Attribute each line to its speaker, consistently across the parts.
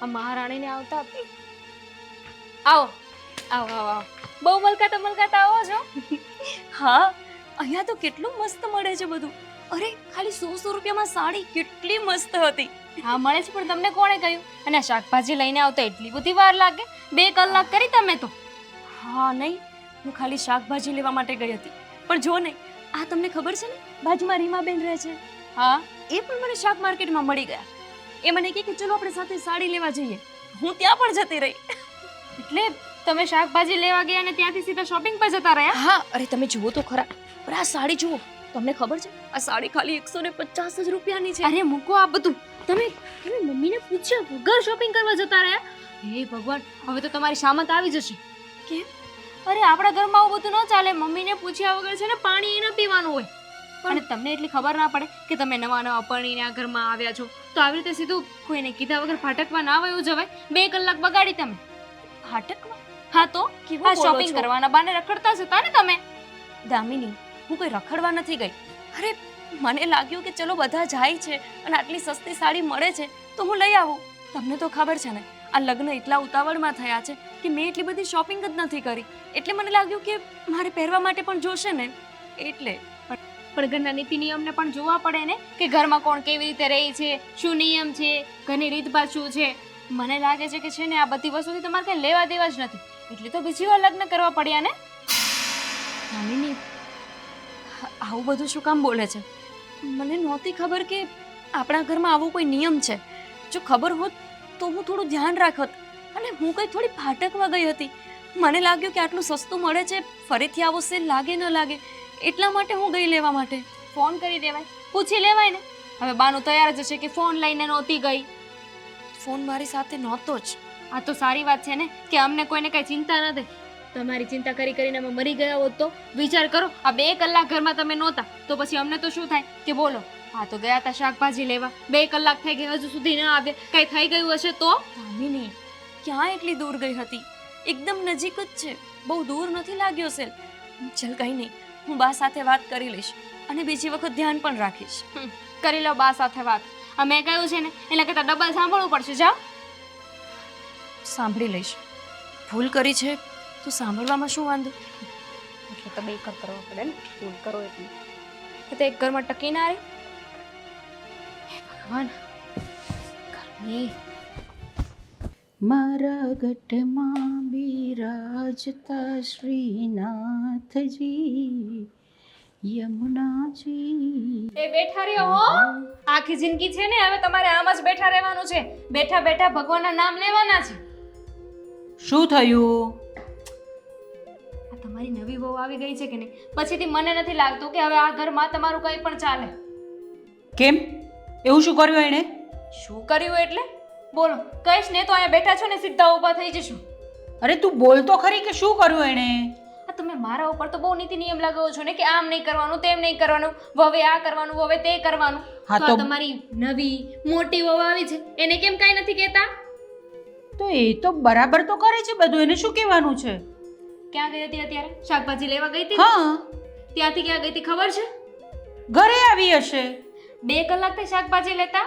Speaker 1: આ મહારાણીને આવતા આવો આવો આવો આવો બહુ મલકાતા આવો છો.
Speaker 2: હા, અહીંયા તો કેટલું મસ્ત મળે છે બધું. અરે ખાલી 100 રૂપિયામાં સાડી કેટલી મસ્ત હતી.
Speaker 1: હા મળે છે, પણ તમને કોણે કહ્યું? અને આ શાકભાજી લઈને આવતા એટલી બધી વાર લાગે? 2 કલાક કરી તમે તો.
Speaker 2: હા નહીં, હું ખાલી શાકભાજી લેવા માટે ગઈ હતી. પણ જો ને, આ તમને ખબર છે ને, બાજુમાં રીમાબેન રહે છે.
Speaker 1: હા
Speaker 2: એ પણ મને શાક માર્કેટમાં મળી ગયા. એ મને કહે કે ચલો આપણે સાથે સાડી લેવા જઈએ. હું ત્યાં પણ જતી રહી.
Speaker 1: એટલે તમે શાકભાજી લેવા ગયા અને ત્યાંથી સીધા શોપિંગ પર જતા રહ્યા?
Speaker 2: હા, અરે તમે જુઓ તો ખરા. પણ આ સાડી જુઓ, તમને ખબર છે આ સાડી ખાલી 150 જ રૂપિયાની છે.
Speaker 1: અરે મૂકો આ બધું. તમે મમ્મીને પૂછ્યા વગર શોપિંગ કરવા જતા રહ્યા? હે ભગવાન, હવે તો તમારી શામત આવી જશે.
Speaker 2: કેમ?
Speaker 1: અરે આપણા ઘરમાં આવું બધું ન ચાલે. મમ્મીને પૂછ્યા વગર છે ને પાણી ન પીવાનું હોય. પણ તમને એટલી ખબર ના પડે કે તમે નવા પરણીને આ ઘરમાં આવ્યા છો તો આવી રીતે સીધું કોઈને કીધા વગર ફાટકમાં ના વયું જવાય. 2 કલાક બગાડી તમે.
Speaker 2: ફાટકમાં?
Speaker 1: હા તો
Speaker 2: કેવું
Speaker 1: આ
Speaker 2: બોલો
Speaker 1: શોપિંગ
Speaker 2: છો?
Speaker 1: કરવાના બાને રખડતા જતા ને તમે.
Speaker 2: દામિની, હું કોઈ રખડવા નથી ગઈ. અરે મને લાગ્યું કે ચલો બધા જાય છે અને આટલી સસ્તી સાડી મળે છે તો હું લઈ આવું. તમને તો ખબર છે ને, આ લગ્ન એટલા ઉતાવળમાં થયા છે કે મેં એટલી બધી શોપિંગ જ નથી કરી. એટલે મને લાગ્યું કે મારે પહેરવા માટે પણ જોશે ને, એટલે.
Speaker 1: પણ ઘરના નીતિ નિયમને પણ જોવા પડે ને કે ઘરમાં કોણ કેવી રીતે રહે છે, શું નિયમ છે, ઘરની રીતભાત શું છે. મને લાગે છે કે છે ને આ બધી વસ્તુથી તમારે કંઈ લેવા દેવા જ નથી. એટલે તો બીજી વાર લગ્ન કરવા પડ્યા ને.
Speaker 2: દામિની, આવું બધું શું કામ બોલે છે? મને નહોતી ખબર કે આપણા ઘરમાં આવો કોઈ નિયમ છે. જો ખબર હોત તો હું થોડું ધ્યાન રાખત. અને હું કંઈ થોડી ફાટકમાં ગઈ હતી. મને લાગ્યું કે આટલું સસ્તું મળે છે, ફરીથી આવો સેલ લાગે ન લાગે, એટલા માટે હું ગઈ લેવા માટે.
Speaker 1: ફોન કરી દેવાય, પૂછી લેવાય ને. હવે બાનું તૈયાર જ હશે કે ફોન લઈને નહોતી ગઈ.
Speaker 2: ફોન મારી સાથે નહોતો જ.
Speaker 1: આ તો સારી વાત છે ને કે અમને કોઈને કાંઈ ચિંતા નથી. તમારી ચિંતા કરી કરીને અમે મરી ગયા હોત તો વિચાર કરો. આ 2 કલાક ઘરમાં તમે નહોતા તો પછી અમને તો શું થાય કે બોલો. હા તો ગયા હતા શાકભાજી લેવા, 2 કલાક થઈ ગયા હજુ સુધી ન આવે. કંઈ થઈ ગયું હશે તો?
Speaker 2: દામિની, ક્યાં એટલી દૂર ગઈ હતી? એકદમ નજીક જ છે, બહુ દૂર નથી લાગ્યો સેલ. ચલ કંઈ નહીં, હું બા સાથે વાત કરી લઈશ અને બીજી વખત ધ્યાન પણ રાખીશ.
Speaker 1: કરી લો બા સાથે વાત. આ મેં કહ્યું છે ને એના કરતાં ડબલ સાંભળવું પડશે. જાઓ.
Speaker 2: સાંભળી લઈશ. ભૂલ કરી છે તો સાંભળવામાં શું વાંધો?
Speaker 1: એટલે તો 2 કરવા પડે ને, ભૂલ કરો એટલે. તો એક ઘરમાં ટકી ના રહે. હે ભગવાન, ગરમી.
Speaker 3: મારા ગઢમાં બિરાજતા શ્રીનાથજી યમુનાજી.
Speaker 1: એ બેઠા રહ્યો હો. આખી જિંદગી છે ને હવે તમારે આમ જ બેઠા રહેવાનું છે. બેઠા બેઠા ભગવાનના નામ લેવાના છે.
Speaker 3: શું થયું?
Speaker 1: આ તમારી નવી વહુ આવી ગઈ છે કે નહીં, પછીથી મને નથી લાગતું કે હવે આ ઘરમાં તમારું કંઈ પણ ચાલે.
Speaker 3: કેમ? એવું શું કર્યું એણે?
Speaker 1: શું કર્યું એટલે? બોલો. કહીશ ને તો અહીંયા બેઠા છો ને સીધા ઊભા થઈ જશું.
Speaker 3: અરે તું બોલ તો ખરી કે શું કર્યું એણે?
Speaker 1: આ તમે મારા ઉપર તો બહુ નીતિ નિયમ લગાવો છો ને કે આમ નહીં કરવાનું, તેમ નહીં કરવાનું, હવે આ કરવાનું, હવે તે કરવાનું.
Speaker 3: હા
Speaker 1: તો
Speaker 3: તો-
Speaker 1: આ તમારી નવી મોટી વહુ આવી છે એને કેમ કાંઈ નથી કહેતા?
Speaker 3: તો એ તો બરાબર તો કરે છે બધું, એને શું કહેવાનું છે?
Speaker 1: ક્યાં ગઈ હતી અત્યારે? શાકભાજી લેવા ગઈ હતી?
Speaker 3: હા,
Speaker 1: ત્યાંથી ક્યાં ગઈ હતી ખબર છે?
Speaker 3: ઘરે આવી હશે.
Speaker 1: 2 કલાકથી શાકભાજી લેતા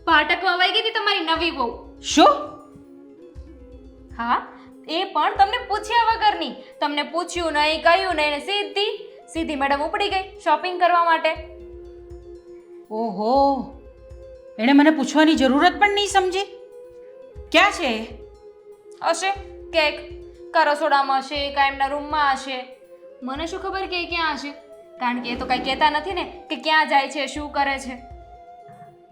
Speaker 1: પાટકમાં વહી ગઈ હતી તમારી નવી વહુ.
Speaker 3: શું?
Speaker 1: હા, એ પણ તમને પૂછ્યા વગરની. તમને પૂછ્યું નહીં, કહ્યું નહીં, ને સીધી મેડમ ઉપડી ગઈ શોપિંગ કરવા માટે.
Speaker 3: ઓહો, એણે મને પૂછવાની જરૂરત પણ નહીં સમજી. ક્યાં છે?
Speaker 1: હશે કેક કા રસોડામાં હશે, કા એમના રૂમમાં હશે. મને શું ખબર કે એ ક્યાં હશે? કારણ કે એ તો કાંઈ કહેતા નથી ને કે ક્યાં જાય છે, શું કરે છે.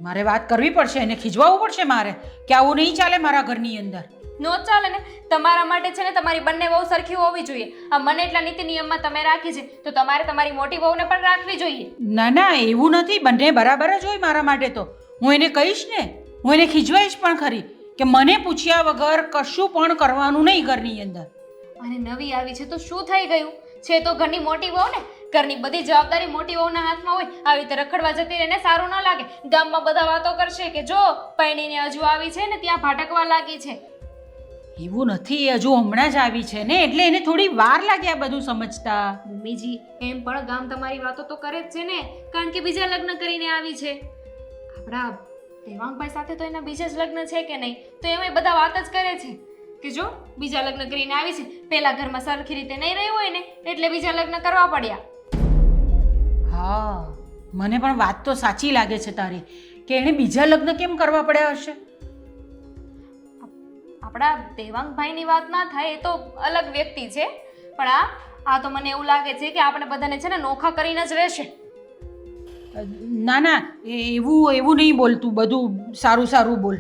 Speaker 3: મારે વાત કરવી પડશે, એને ખીજવાવું પડશે મારે કે આવું નહીં ચાલે મારા ઘરની અંદર.
Speaker 1: નો ચાલે ને. તમારા માટે છે ને તમારી બંને વહુ સરખી હોવી જોઈએ. આ મને એટલા નીતિ નિયમમાં તમે રાખી છે તો તમારે તમારી મોટી વહુને પણ રાખવી જોઈએ.
Speaker 3: ના ના, એવું નથી, બંને બરાબર જ હોય મારા માટે. તો હું એને કહીશ ને, હું એને ખીજવાઈશ પણ ખરી કે મને પૂછ્યા વગર કશું પણ કરવાનું નહીં ઘરની અંદર.
Speaker 1: અને નવી આવી છે તો શું થઈ ગયું? છે તો ઘરની મોટી વહુ ને. ઘરની બધી જવાબદારી મોટી વહુના હાથમાં હોય. આવી રીતે રખડવા જતી રહીને સારું ન લાગે. ગામમાં બધા વાતો કરશે કે જો પૈણીને હજુ આવી છે ને ત્યાં ભાટકવા લાગી છે.
Speaker 3: એવું નથી, એ હજુ હમણાં જ આવી છે ને, એટલે એને થોડી વાર લાગે આ બધું સમજતા.
Speaker 1: મમ્મીજી, એમ પણ ગામ તમારી વાતો તો કરે જ છે ને, કારણ કે બીજા લગ્ન કરીને આવી છે. આપણા દેવાંગભાઈ સાથે તો એના બીજા જ લગ્ન છે કે નહીં, તો એમાંય બધા વાત જ કરે છે કે જો બીજા લગ્ન કરીને આવી છે, પેલા ઘરમાં સરખી રીતે નહીં રહ્યું હોય ને એટલે બીજા લગ્ન કરવા પડ્યા.
Speaker 3: હા, મને પણ વાત તો સાચી લાગે છે તારી કે એણે બીજા લગ્ન કેમ કરવા પડ્યા હશે.
Speaker 1: આપણા દેવાંગભાઈની વાત ના થાય એ તો અલગ વ્યક્તિ છે, પણ આ તો મને એવું લાગે છે કે આપણે બધાને છે ને નોખા કરીને જ રહેશે.
Speaker 3: ના ના, એવું નહીં બોલતું, બધું સારું સારું બોલ.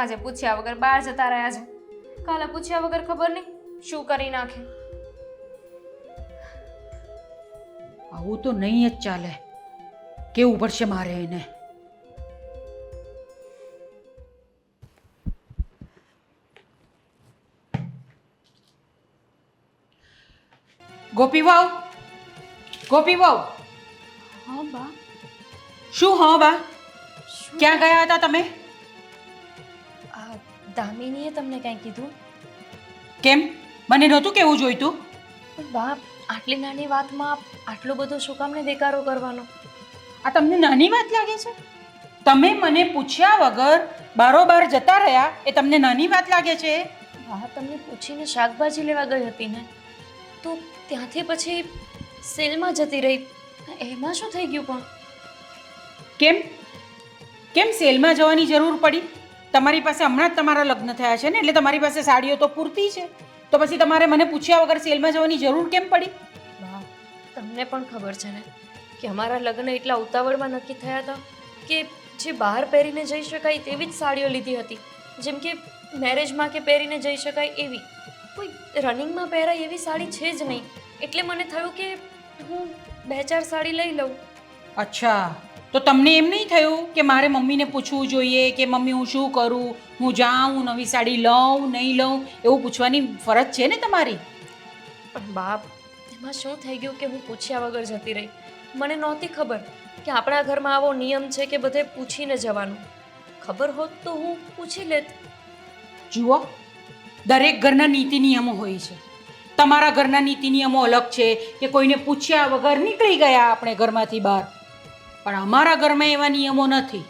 Speaker 1: આજે પૂછ્યા વગર બહાર જતા રહ્યા છે, કાલે પૂછ્યા વગર ખબર નહીં શું કરી નાખે.
Speaker 3: આવું તો નહીં જ ચાલે, કેવું પડશે મારે એને. ગોપી વાવ, ગોપી વાવ.
Speaker 2: હા બા.
Speaker 3: શું હા બા, ક્યાં ગયા હતા તમે?
Speaker 2: આ દામિનીએ તમને કંઈ કીધું?
Speaker 3: કેમ, મને નહોતું કેવું જોઈતું?
Speaker 2: પણ બા, આટલી નાની વાતમાં આટલો બધો શું કામને દેકારો કરવાનો?
Speaker 3: આ તમને નાની વાત લાગે છે? તમે મને પૂછ્યા વગર બારોબાર જતા રહ્યા એ તમને નાની વાત લાગે છે?
Speaker 2: બા, તમને પૂછીને શાકભાજી લેવા ગઈ હતી ને, તો ત્યાંથી પછી સેલમાં જતી રહી, એમાં શું થઈ ગયું? પણ
Speaker 3: કેમ કેમ સેલમાં જવાની જરૂર પડી? તમારી પાસે હમણાં જ તમારા લગ્ન થયા છે ને, એટલે તમારી પાસે સાડીઓ તો પૂરતી છે, તો પછી તમારે મને પૂછ્યા વગર સેલમાં જવાની જરૂર કેમ પડી?
Speaker 2: બા, તમને પણ ખબર છે ને કે અમારા લગ્ન એટલા ઉતાવળમાં નક્કી થયા હતા કે જે બહાર પહેરીને જઈ શકાય તેવી જ સાડીઓ લીધી હતી, જેમ કે મેરેજમાં કે પહેરીને જઈ શકાય એવી. કોઈ રનિંગમાં પહેરાય એવી સાડી છે જ નહીં, એટલે મને થયું કે હું 2-4 સાડી લઈ લઉં.
Speaker 3: અચ્છા, તો તમને એમ નહીં થયું કે મારે મમ્મીને પૂછવું જોઈએ કે મમ્મી હું શું કરું, હું જાઉં નવી સાડી લઉં નહીં લઉં, એવું પૂછવાની ફરજ છે ને તમારી?
Speaker 2: પણ બાપ, એમાં શું થઈ ગયું કે હું પૂછ્યા વગર જતી રહી. મને નહોતી ખબર કે આપણા ઘરમાં આવો નિયમ છે કે બધે પૂછીને જવાનું. ખબર હોત તો હું પૂછી લેત.
Speaker 3: જુઓ, દરેક ઘરના નીતિ નિયમો હોય છે. તમારા ઘરના નીતિ નિયમો અલગ છે કે કોઈને પૂછ્યા વગર નીકળી ગયા આપણે ઘરમાંથી બહાર, પણ અમારા ઘરમાં એવા નિયમો નથી.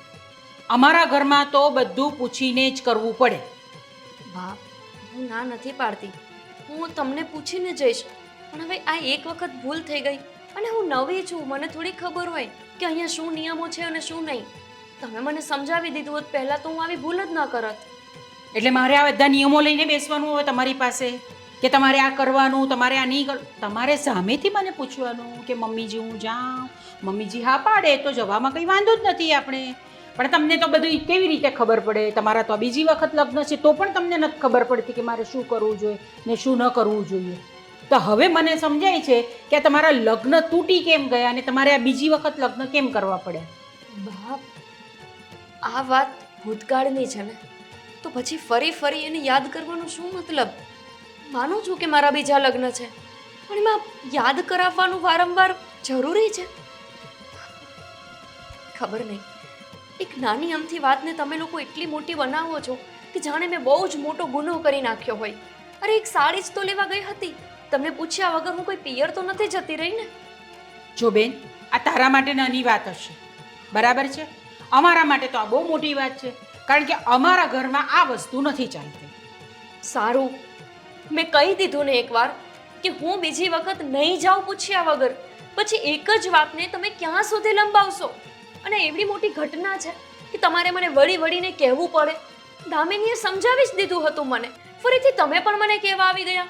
Speaker 3: અમારા ઘરમાં તો બધું પૂછીને જ કરવું પડે.
Speaker 2: બાપ, હું ના નથી પાડતી, હું તમને પૂછીને જઈશ, પણ હવે આ એક વખત ભૂલ થઈ ગઈ અને હું નવી છું, મને થોડી ખબર હોય કે અહીંયા શું નિયમો છે અને શું નહીં. તમે મને સમજાવી દીધું હોત પહેલાં તો હું આવી ભૂલ જ ન કરત.
Speaker 3: એટલે મારે આ બધા નિયમો લઈને બેસવાનું હોય તમારી પાસે કે તમારે આ કરવાનું, તમારે આ નહીં કરવું? તમારે સામેથી મને પૂછવાનું કે મમ્મીજી હું જાઉં, મમ્મીજી હા પાડે તો જવામાં કંઈ વાંધો જ નથી આપણે. પણ તમને તો બધું કેવી રીતે ખબર પડે? તમારા તો બીજી વખત લગ્ન છે તો પણ તમને નથી ખબર પડતી કે મારે શું કરવું જોઈએ ને શું ન કરવું જોઈએ. તો હવે મને સમજાય છે કે તમારા લગ્ન તૂટી કેમ ગયા અને તમારે આ બીજી વખત લગ્ન કેમ કરવા પડ્યા.
Speaker 2: બાપ, આ વાત ભૂતકાળની છે ને, તો પછી ફરી એને યાદ કરવાનો શું મતલબ? માનું છું કે મારા બીજા લગ્ન છે, પણ એમાં યાદ કરાવવાનું વારંવાર જરૂરી છે? ખબર નહીં, એક નાની અમથી વાતને તમે લોકો એટલી મોટી બનાવો છો કે જાણે મેં બહુ જ મોટો ગુનો કરી નાખ્યો હોય. અરે એક સાડી જ તો લેવા ગઈ હતી, તમને પૂછ્યા વગર હું કોઈ પિયર તો નથી જતી રહી ને.
Speaker 3: જો બેન, આ તારા માટે નાની વાત હશે, બરાબર છે. અમારા માટે તો આ બહુ મોટી વાત છે, કારણ કે અમારા ઘરમાં આ વસ્તુ નથી ચાલતી.
Speaker 2: સારું, મેં કહી દીધું ને એકવાર કે હું બીજી વખત નહીં જાઉં પૂછ્યા વગર. પછી એક જ વાતને તમે ક્યાં સુધી લંબાવશો? અને એવડી મોટી ઘટના છે કે તમારે મને વળીને કહેવું પડે. દામિનીએ સમજાવી જ દીધું હતું મને, ફરીથી તમે પણ મને કહેવા આવી ગયા.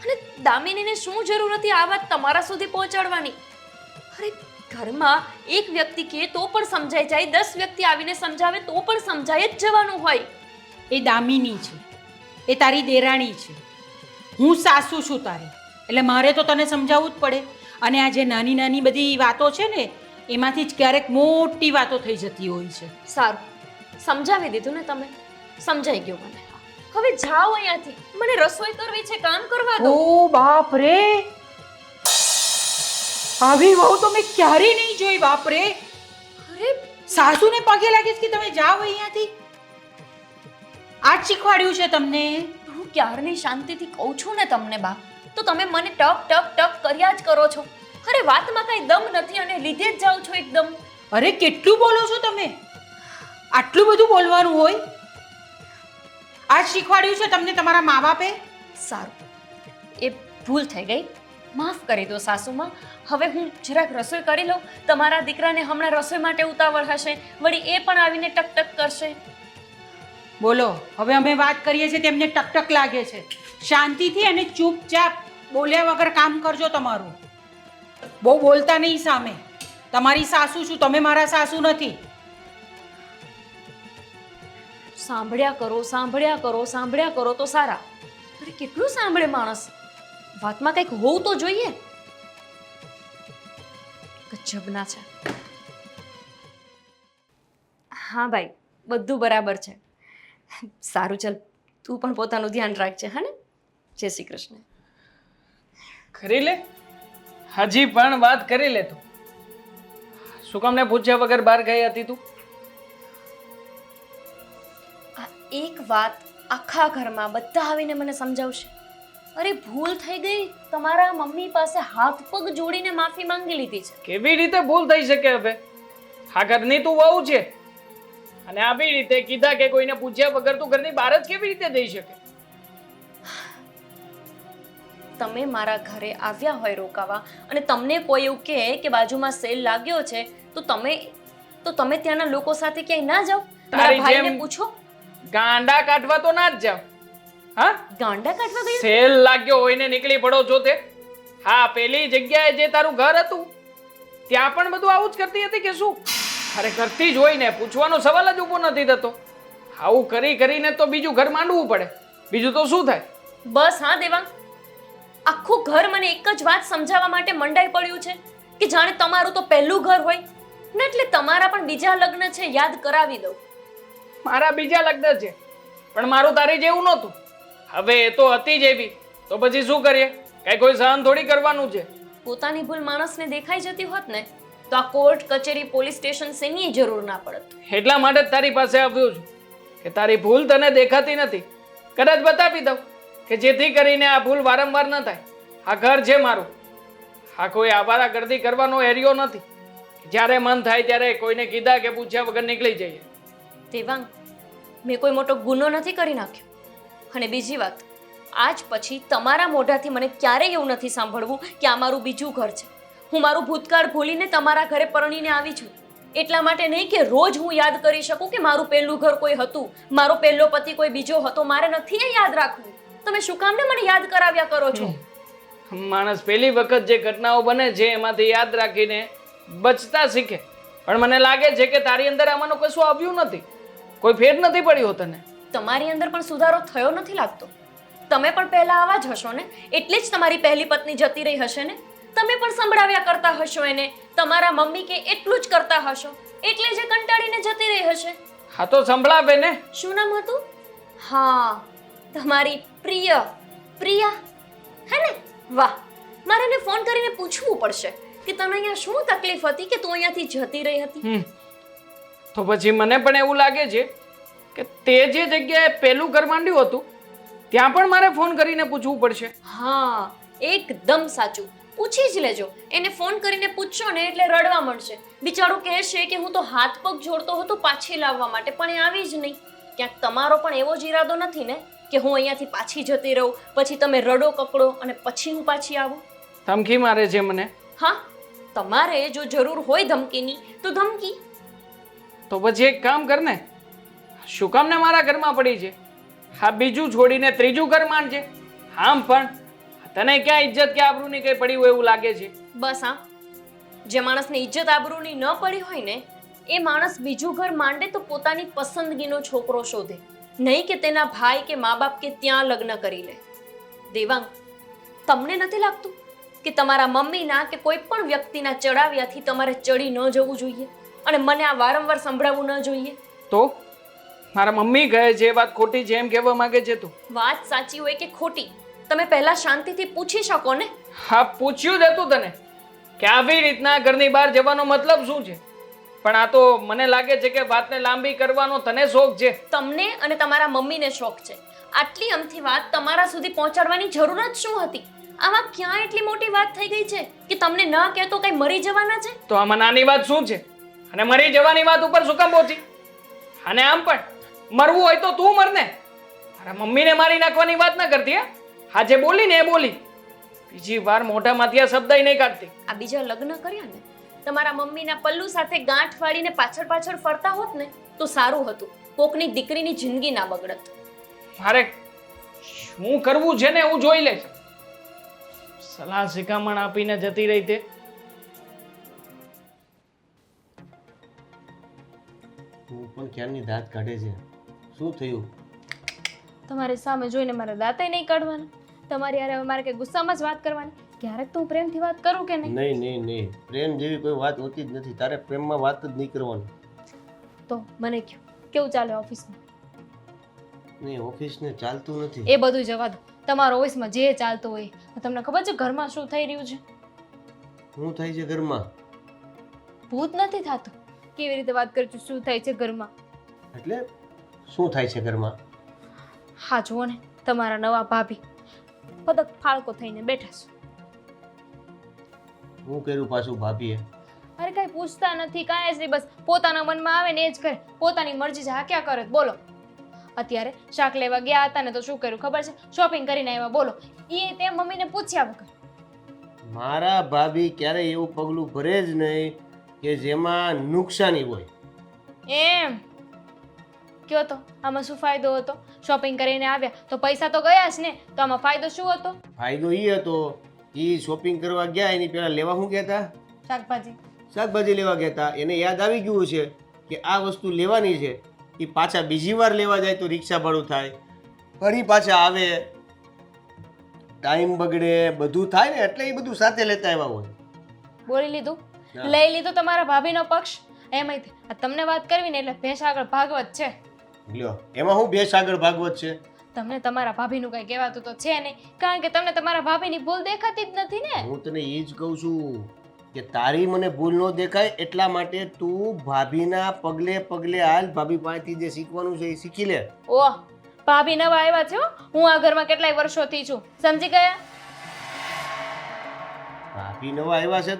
Speaker 2: અને દામિનીને શું જરૂર હતી આ વાત તમારા સુધી પહોંચાડવાની? અરે ઘરમાં એક વ્યક્તિ કહે તો પણ સમજાઈ જાય, 10 વ્યક્તિ આવીને સમજાવે તો પણ સમજાઈ જ જવાનું હોય.
Speaker 3: એ દામિની છે, એ તારી દેરાણી છે, હું સાસુ છું તારી, એટલે મારે તો તને સમજાવવું જ પડે. અને આ જે નાની નાની બધી વાતો છે ને, એમાંથી જ ક્યારેક મોટી વાતો થઈ જતી હોય છે.
Speaker 2: સારું, સમજાવી દીધું ને તમે, સમજાઈ ગયું મને. હવે જાઓ અહીંયાથી, મને રસોઈ કરવી છે, કામ કરવા દો.
Speaker 3: ઓ બાપ રે, આવી વહુ તો મેં ક્યારેય નહીં જોઈ. બાપ રે,
Speaker 2: અરે
Speaker 3: સાસુને પગે લાગીશ કે તમે જાઓ અહીંયાથી? આજ શીખવાડ્યું છે તમને?
Speaker 2: હું ક્યારની શાંતિથી કહું છું ને તમને બા, તો તમે મને ટક ટક ટક કર્યા જ કરો છો. અરે વાતમાં કઈ દમ નથી અને લીધે જ જાઓ છો એકદમ.
Speaker 3: અરે કેટલું બોલો છો તમે? આટલું બધું બોલવાનું હોય? આ જ શીખવાડ્યું છે તમને તમારા મા બાપે?
Speaker 2: સારું, એ ભૂલ થઈ ગઈ, માફ કરી દો સાસુમાં. હવે હું જરાક રસોઈ કરી લઉં. તમારા દીકરાને હમણાં રસોઈ માટે ઉતાવળ હશે, વળી એ પણ આવીને ટકટક કરશે.
Speaker 3: બોલો, હવે અમે વાત કરીએ છીએ તેમને ટકટક લાગે છે. શાંતિથી અને ચૂપચાપ બોલ્યા વગર કામ કરજો તમારું. બહુ બોલતા નહીં સામે. તમારી સાસુ છું, તમે મારા સાસુ નથી.
Speaker 2: સાંભળ્યા કરો તો સારા. અરે કેટલું સાંભળે માણસ? વાતમાં કંઈક હોવું તો જોઈએ. ગજબના છે. હા ભાઈ, બધું બરાબર છે. સારું, ચાલ તું પણ પોતાનું ધ્યાન રાખજે. હા ને? જય શ્રી કૃષ્ણ.
Speaker 4: કરી લે, હજી પણ વાત કરી લે તું. શું કામ ને પૂછ્યા વગર બહાર ગઈ હતી તું?
Speaker 2: આ એક વાત આખા ઘરમાં બધા આવીને મને સમજાવશે. અરે ભૂલ થઈ ગઈ, તમારા મમ્મી પાસે હાથ પગ જોડીને માફી માંગી લીધી છે.
Speaker 4: કેવી રીતે ભૂલ થઈ શકે હવે? આ ઘરની તું વહુ છે અને આવી રીતે કીધા કે કોઈને પૂછ્યા વગર તું ઘરની બહાર જ કેવી રીતે જઈ શકે?
Speaker 2: તમે મારા ઘરે આવ્યા હોય રોકાવા અને તમને કોઈ એવું કહે કે બાજુમાં સેલ લાગ્યો છે તો તમે ત્યાંના લોકો સાથે ક્યાંય ના જાઓ? મારા
Speaker 4: તારી
Speaker 2: ભાઈને
Speaker 4: જેમ
Speaker 2: પૂછો.
Speaker 4: ગાંડા કાઢવા તો ના જ જાવ. હા,
Speaker 2: ગાંડા કાઢવા ગયા?
Speaker 4: સેલ લાગ્યો હોય ને નીકળી પડો છો તે? હા, પેલી જગ્યાએ જે તારું ઘર હતું ત્યાં પણ બધું આવું જ કરતી હતી કે શું? અરે કરતી જ હોય ને, પૂછવાનો સવાલ જ ઊભો નથી થતો. આવું કરીને તો બીજું ઘર માંડવું પડે. બીજું તો શું થાય?
Speaker 2: બસ હા દેવાંગ, આખું ઘર મને એક જ વાત સમજાવવા માટે મંડાઈ પડ્યું છે કે જાણે તમારું તો પહેલું ઘર હોય ને, એટલે તમારા પણ બીજા લગ્ન છે, યાદ કરાવી દઉં.
Speaker 4: મારા બીજા લગ્ન છે પણ મારું તારી જેવું નહોતું. હવે એ તો હતી જ એવી, તો પછી શું કરીએ? કઈ કોઈ સહન થોડી કરવાનું છે.
Speaker 2: પોતાની ભૂલ માણસને દેખાઈ જતી હોત ને તો આ કોર્ટ કચેરી પોલીસ સ્ટેશન શેની જરૂર ના પડત.
Speaker 4: એટલા માટે જ તારી પાસે આવ્યો છું કે તારી ભૂલ તને દેખાતી નથી. કદાચ બતાવી દઉં કે જેથી કરીને આ ભૂલ વારંવાર ન થાય. આ ઘર છે મારું. આ કોઈ આવારાગર્દી કરવાનો એરિયો નથી. જ્યારે મન થાય ત્યારે કોઈને કીધા કે પૂછ્યા વગર નીકળી જઈએ.
Speaker 2: દેવાંગ, મેં કોઈ મોટો ગુનો નથી કરી નાખ્યો. અને બીજી વાત, આજ પછી તમારા મોઢાથી મને ક્યારેય એવું નથી સાંભળવું કે આ મારું બીજું ઘર છે. હું મારું ભૂતકાળ ભૂલીને તમારા ઘરે પરણીને આવી છું. એટલા માટે નહીં કે રોજ હું યાદ કરી શકું કે મારું પહેલું ઘર કોઈ હતું, મારો પહેલો પતિ કોઈ બીજો હતો. મારે નથી એ યાદ રાખવું. તમે શું કામ ને મને યાદ કરાવ્યા કરો છો?
Speaker 4: માણસ પહેલી વખત જે ઘટનાઓ બને છે એમાંથી યાદ રાખીને બચતા શીખે. પણ મને લાગે છે કે તારી અંદર આમાંનું કશું આવ્યું નથી. કોઈ ફેર નથી પડ્યો તને.
Speaker 2: તમારી અંદર પણ સુધારો થયો નથી લાગતો. તમે પણ પહેલા આવા જ હશો ને, એટલે જ તમારી પહેલી પત્ની જતી રહી હશે ને. તમે પણ સંભળાવ્યા કરતા હશો એને. તમારા મમ્મી કે એટલું જ કરતા હશો, એટલે જે કંટાળીને જતી રહી હશે.
Speaker 4: હા તો સંભળાવે ને.
Speaker 2: શું નામ હતું? હા, તમારી પ્રિયા હે ને? વાહ, મારે એને ફોન કરીને પૂછવું પડશે કે તને અહીંયા શું તકલીફ હતી કે તું અહીંયાથી જતી રહી હતી.
Speaker 4: તો પછી મને પણ એવું લાગે છે કે તે જે જગ્યાએ પહેલું ઘર માંડ્યું હતું ત્યાં પણ મારે ફોન કરીને પૂછવું પડશે.
Speaker 2: હા, એકદમ સાચું. પૂછી જ લેજો. એને ફોન કરીને પૂછશો ને એટલે રડવા મળશે. બિચારો કહેશે કે હું તો હાથ પગ જોડતો હતો પાછી લાવવા માટે, પણ એ આવી જ નહીં. ક્યાંક તમારો પણ એવો જ ઈરાદો નથી ને કે હું અહીંયાથી પાછી જતી રહું, પછી તમે રડો કકડો અને પછી હું પાછી આવું.
Speaker 4: ધમકી મારે છે મને.
Speaker 2: હા, તમારે જો જરૂર હોય ધમકીની તો ધમકી.
Speaker 4: તો પછી એક કામ કર ને, શું કામ ને મારા ઘરમાં પડી છે? હા, બીજું છોડીને ત્રીજું ઘર માંડજે. આમ પણ તને ક્યાં ઇજ્જત કે આબરૂની કઈ પડી હોય એવું લાગે છે?
Speaker 2: બસ હા, જે માણસને ઇજ્જત આબરૂની ન પડી હોય ને એ માણસ બીજું ઘર માંડે તો પોતાની પસંદગીનો છોકરો શોધે, નહીં કે તેના ભાઈ કે મા બાપ કે ત્યાં લગ્ન કરી લે. દેવાંગ, તમને નથી લાગતું કે તમારા મમ્મીના કે કોઈ પણ વ્યક્તિના ચડાવ્યાથી તમારે ચડી ન જવું જોઈએ અને મને આ વારંવાર સંભળાવવું ન જોઈએ?
Speaker 4: તો મારા મમ્મી કહે છે વાત ખોટી છે એમ કહેવા માંગે છે તું?
Speaker 2: વાત સાચી હોય કે ખોટી તમે પહેલા શાંતિથી પૂછી શકો ને.
Speaker 4: હા, પૂછ્યું જ હતું તને કે આવી રીતના ઘરની બહાર જવાનો મતલબ શું છે, પણ આ તો મને લાગે છે કે વાતને લાંબી કરવાનો તને શોખ છે.
Speaker 2: તમને અને તમારા મમ્મીને શોખ છે. આટલી અમથી વાત તમારા સુધી પહોંચાડવાની જરૂર જ શું હતી? આમાં ક્યાં એટલી મોટી વાત થઈ ગઈ છે કે તમને ન કહેતો કઈ મરી જવાના છે?
Speaker 4: તો આમાં નાની વાત શું છે? અને મરી જવાની વાત ઉપર શું કામ પહોંચી? અને આમ પણ મરવું હોય તો તું મર ને. મારા મમ્મીને મારી નાખવાની વાત ના કરતી. હા જે બોલી ને એ બોલી, બીજી વાર મોઢામાંથી આ શબ્દ નહીં કાઢતી.
Speaker 2: આ બીજા લગ્ન કર્યા ને, તમારા મમ્મીના પલ્લુ સાથે ગાંઠ વાળીને પાછળ પાછળ ફરતા હોત ને તો સારું હતું. કોકની દીકરીની જિંદગી ના બગડત.
Speaker 4: મારે શું કરવું છે ને હું જોઈ લે છે. સલાહ શિખામણ આપીને જતી રહી તે.
Speaker 5: હું પણ ક્યારની દાંત કાઢે છે. શું થયું?
Speaker 1: તમારી સામે જોઈને મારે દાંતે નહીં કાઢવાના. તમારી યારે મારે કે ગુસ્સામાં જ વાત કરવાની. ક્યારેક તો હું પ્રેમથી વાત કરું કે નહીં?
Speaker 5: નહીં નહીં નહીં, પ્રેમ જેવી કોઈ વાત હોતી જ નથી. તારે પ્રેમમાં વાત જ નહીં કરવાની.
Speaker 1: તો મને કહો કેવું ચાલે ઓફિસમાં?
Speaker 5: નહીં, ઓફિસને ચાલતું નથી.
Speaker 1: એ બધું જવા દો. તમારો ઓફિસમાં જે ચાલતું હોય. તમને ખબર છે ઘરમાં શું થઈ રહ્યું છે?
Speaker 5: શું થાય છે ઘરમાં?
Speaker 1: ભૂત નથી થતું. કેવી રીતે વાત કરું છું શું થાય છે ઘરમાં?
Speaker 5: એટલે શું થાય છે ઘરમાં?
Speaker 1: હા જુઓ ને, તમારા નવા ભાભી પદક ફાળકો થઈને બેઠા છે.
Speaker 5: હું કર્યું પાછું ભાભીએ?
Speaker 1: અરે કાંઈ પૂછતા નથી, કાંઈ જ નહીં, બસ પોતાના મનમાં આવે ને એ જ કરે. પોતાની મરજી છે, હા ક્યાં કરે બોલો. અત્યારે શાક લેવા ગયા હતા ને તો શું કર્યું ખબર છે? શોપિંગ કરીને આવ્યા. બોલો એ તે મમ્મીને પૂછ્યા વગર.
Speaker 5: મારા ભાભી ક્યારેય એવું પગલું ભરે જ નહીં કે જેમાં નુકસાની હોય.
Speaker 1: એમ કયો તો આમાં શું ફાયદો હતો? શોપિંગ કરીને આવ્યા તો પૈસા તો ગયા જ ને, તો આમાં ફાયદો શું હતો?
Speaker 5: ફાયદો એ હતો કે શોપિંગ કરવા ગયા એની પહેલા લેવા શું ગયા હતા?
Speaker 1: શાકભાજી.
Speaker 5: શાકભાજી લેવા ગયા હતા. એને યાદ આવી ગયું છે કે આ વસ્તુ લેવાની છે. એ પાછા બીજી વાર લેવા જાય તો રિક્ષા ભાડું થાય, ફરી પાછા આવે, ટાઈમ બગડે, બધું થાય ને, એટલે એ બધું સાથે લેતા આવ્યા હોય.
Speaker 1: બોલી લીધું,
Speaker 5: હા.
Speaker 1: લઈ લીધું તમારા ભાભીનો પક્ષ. એમાંય આ તમને વાત કરવી ને એટલે ભેંસ આગળ ભાગવત છે.
Speaker 5: લ્યો, એમાં હું બેસ આગળ ભાગવત છે?
Speaker 1: તમને તમારા ભાભીનું કઈ કહેવાતું તો છે નહીં, કારણ કે તમને તમારા ભાભીની ભૂલ દેખાતી જ નથી ને.
Speaker 5: હું તને એ જ કહું છું કે તારી મને ભૂલ ન દેખાય એટલા માટે તું ભાભીના પગલે પગલે હાલ. ભાભી પાસેથી જે શીખવાનું છે એ શીખી લે.
Speaker 1: ઓહ, ભાભી નવા આવ્યા છે હો. હું આ ઘરમાં કેટલાય વર્ષોથી છું, સમજી ગયા?
Speaker 5: ભાભી નવા આવ્યા છે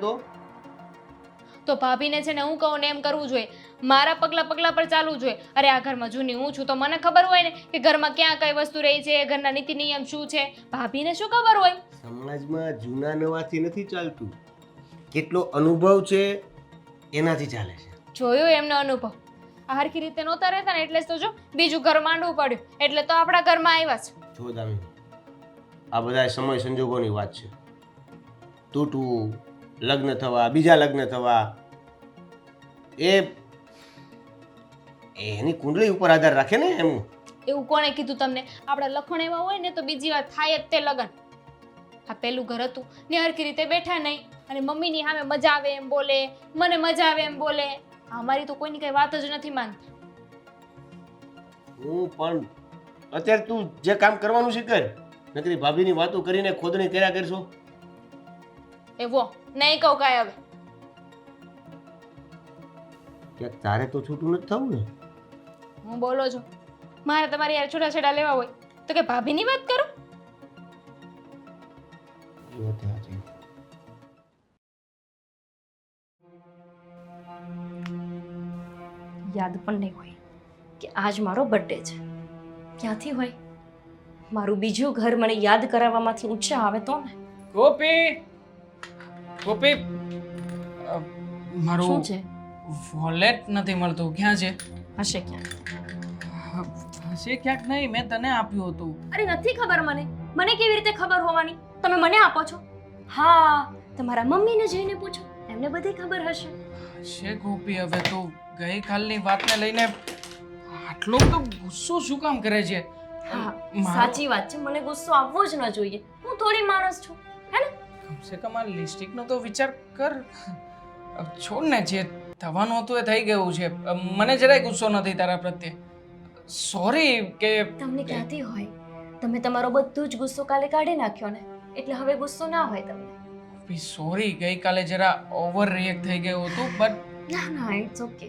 Speaker 1: તો ભાભીને છે ને હું કહું ને એમ કરવું જોઈએ. મારા પગલા પર ચાલવું જોઈએ. અરે આ ઘરમાં જૂની હું છું તો મને ખબર હોય ને કે ઘરમાં ક્યાં કઈ વસ્તુ રહી છે, ઘરના નીતિ નિયમ શું છે. ભાભીને શું ખબર હોય?
Speaker 5: સમાજમાં જૂના નવાથી નથી ચાલતું. કેટલો અનુભવ છે એનાથી ચાલે છે.
Speaker 1: જોયું એમનો અનુભવ. આ હરખી રીતે નહોતા રહેતા ને એટલે જ તો જો બીજું ઘર માંડવું પડ્યું, એટલે તો આપણા ઘરમાં આવ્યા છે.
Speaker 5: જો દામિની, આ બધા સમય સંજોગોની વાત છે. તૂટવું, લગ્ન થવા, બીજા લગ્ન થવા, એની કુંડળી ઉપર આધાર રાખે ને. એમ
Speaker 1: એવું કોણે કીધું તમને? આપણા લખણ એવા હોય ને તો બીજી વાર થાય જ તે લગન. આ પેલું ઘર હતું ને હરખી રીતે બેઠા નહીં અને મમ્મીની સામે મજા આવે એમ બોલે, મને મજા આવે એમ બોલે. અમારી તો કોઈની કઈ વાત જ નથી માનતા.
Speaker 5: હું પણ અત્યારે તું જે કામ કરવાનું છે કર, નકરી ભાભીની વાતો કરીને ખોદણી કર્યા કરશો.
Speaker 1: એવો નહીં કહું કાંઈ હવે.
Speaker 5: ક્યાંક તારે તો છૂટું નથી થવું ને.
Speaker 1: હું બોલો છો મારે તમારી યાર છૂટાછેડા લેવા હોય તો કે ભાભીની વાત કરો.
Speaker 5: એ વાત સાચી.
Speaker 2: યાદ પણ નહીં હોય કે આજ મારો બર્થડે છે. ક્યાંથી હોય? મારું બીજું ઘર મને યાદ કરાવવામાંથી ઊંચા આવે તો ને.
Speaker 4: ગોપી, ગોપી, મારું
Speaker 2: શું છે?
Speaker 4: વોલેટ નથી મળતું. ક્યાં છે?
Speaker 2: હશે ક્યાંક.
Speaker 4: હશે ક્યાંક નહીં, મેં તને આપ્યું હતું.
Speaker 2: અરે નથી ખબર મને. મને કેવી રીતે ખબર હોવાની? તમે મને આપો છો? હા, તમારા મમ્મીને જઈને પૂછો, એમને બધી ખબર હશે.
Speaker 4: છે ગોપી, હવે તો ગઈકાલની વાતને લઈને આટલો બધો ગુસ્સો શું કામ કરે છે?
Speaker 2: હા,
Speaker 4: મારો-
Speaker 2: સાચી વાત છે. મને ગુસ્સો આવવો જ ન જોઈએ. હું થોડી માણસ છું, હે ને?
Speaker 4: કમસે કમ આ લિપસ્ટિકનો તો વિચાર કર. છોડ ને, જે થવાનું હતું એ થઈ ગયું છે. મને જરાય ગુસ્સો નથી તારા પ્રત્યે. સોરી કે
Speaker 2: તમને ક્યાંથી હોય? તમે તમારો બધું જ ગુસ્સો કાલે કાઢી નાખ્યો ને, એટલે હવે ગુસ્સો ના હોય તમને.
Speaker 4: સોરી, ગઈકાલે જરા ઓવર રિએક્ટ થઈ ગયું હતું, બટ
Speaker 2: ના ના, ઇટ્સ ઓકે.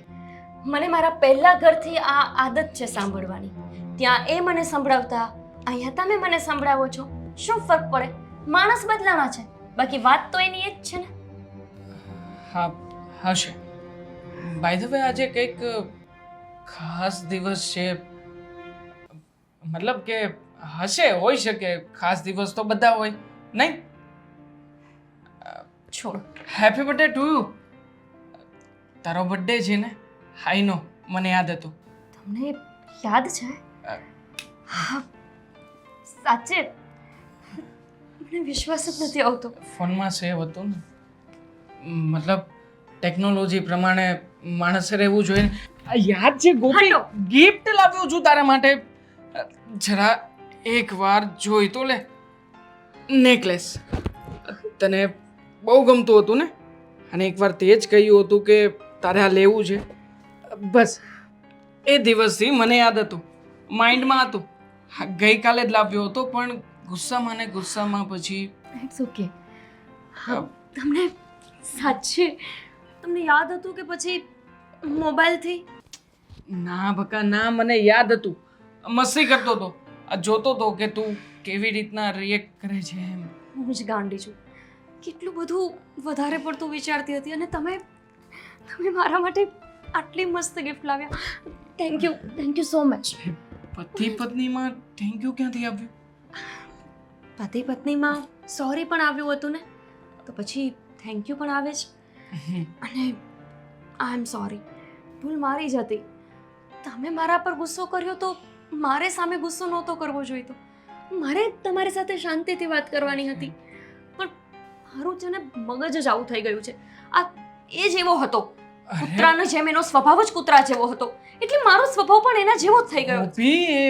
Speaker 2: મને મારા પહેલા ઘરથી આ આદત છે સાંભળવાની. ત્યાં એ મને સંભળાવતા, અહીંયા તમે મને સંભળાવો છો. શું ફરક પડે? માણસ બદલાણા છે, બાકી વાત તો એની એ જ છે ને.
Speaker 4: હા, હશે. બાય ધ વે, આજે કંઈક ખાસ દિવસ છે મતલબ કે હશે, હોઈ શકે. ખાસ દિવસ તો બધા હોય નહીં.
Speaker 2: છોડ.
Speaker 4: Happy birthday to you. તારો બર્થડે છે ને? આઈ નો, મને યાદ હતું.
Speaker 2: તમને યાદ છે? હા, સાચે મને વિશ્વાસ જ નથી આવતો.
Speaker 4: ફોનમાં સેવ હતું ને. મતલબ ટેકનોલોજી પ્રમાણે માણસે રહેવું જોઈએ ને. આ યાદ છે ગોપી,
Speaker 2: હટો.
Speaker 4: ગિફ્ટ લાવ્યો છું તારા માટે. જરા એકવાર જોઈ તો લે. નેકલેસ તને બહુ ગમતું હતું ને, અને એકવાર તે જ કહ્યું હતું કે તારે આ લેવું છે. બસ એ દિવસથી મને યાદ હતું, માઇન્ડમાં હતું. હા, ગઈકાલે જ લાવ્યો હતો, પણ ગુસ્સામાં ને ગુસ્સામાં પછી
Speaker 2: ઇટ્સ ઓકે. હા, તમને સાચે તમને યાદ હતું કે પછી મોબાઈલથી?
Speaker 4: ના બકા ના, મને યાદ હતું. મસ્તી કરતો હતો, આ જોતો હતો કે તું કેવી રીતના રિએક્ટ કરે છે એમ.
Speaker 2: હું જ ગાંડી છું. કેટલું બધું વધારે પડતું વિચારતી હતી, અને તમે મારા માટે આટલી મસ્ત ગિફ્ટ લાવ્યા. Thank you so much.
Speaker 4: પતિ પત્નીમાં થેન્ક યુ ક્યાંથી આવ્યું?
Speaker 2: પતિ પત્નીમાં સોરી પણ આવ્યું હતું ને, તો પછી થેન્ક યુ પણ આવે છે. અને આઈ એમ સોરી, ભૂલ મારી જ હતી. તમે મારા પર ગુસ્સો કર્યો તો મારે સામે ગુસ્સો નહોતો કરવો જોઈતો. મારે તમારી સાથે શાંતિથી વાત કરવાની હતી, પણ મારું છે ને મગજ જ આવું થઈ ગયું છે. આ એ જ એવો હતો, કૂતરાનો જેમ એનો સ્વભાવ જ કૂતરા જેવો હતો, એટલે મારો સ્વભાવ પણ એના જેવો જ થઈ ગયો.
Speaker 4: ગોપી, એ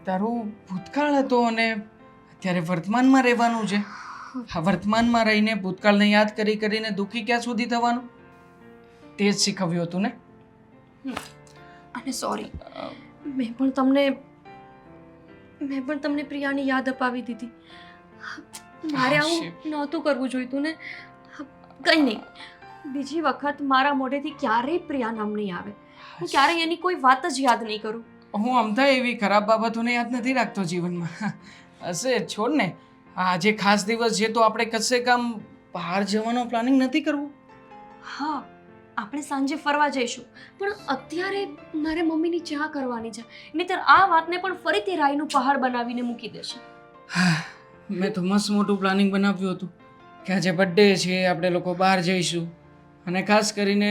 Speaker 4: તારું ભૂતકાળ હતો અને અત્યારે વર્તમાનમાં રહેવાનું છે. હા, વર્તમાનમાં રહીને ભૂતકાળને યાદ કરીને દુઃખી ક્યાં સુધી થવાનું, તે જ શીખવ્યું હતું ને.
Speaker 2: અને સોરી, મેં પણ તમને પ્રિયાની યાદ અપાવી દીધી. મારે આવું નહોતું કરવું જોઈતું ને. કંઈ નહીં, બીજી વખત મારા મોઢેથી ક્યારેય પ્રિયા નામ નહીં આવે. હું ક્યારેય એની કોઈ વાત જ યાદ નહીં કરું.
Speaker 4: હું અમથા એવી ખરાબ બાબતોને યાદ નથી રાખતો જીવનમાં. હશે, છોડ ને. આજે ખાસ દિવસ છે તો આપણે કશે કામ બહાર જવાનો પ્લાનિંગ નથી કરવું?
Speaker 2: હા, આપણે સાંજે ફરવા જઈશું, પણ અત્યારે મારે મમ્મીની ચા કરવાની છે, નહીંતર આ વાતને પણ ફરીથી રાઈનું પહાડ બનાવીને મૂકી દેશે.
Speaker 4: મેં તો મસ્ત મોટું પ્લાનિંગ બનાવ્યું હતું કે આજે બર્થડે છે, આપણે લોકો બહાર જઈશું. અને ખાસ કરીને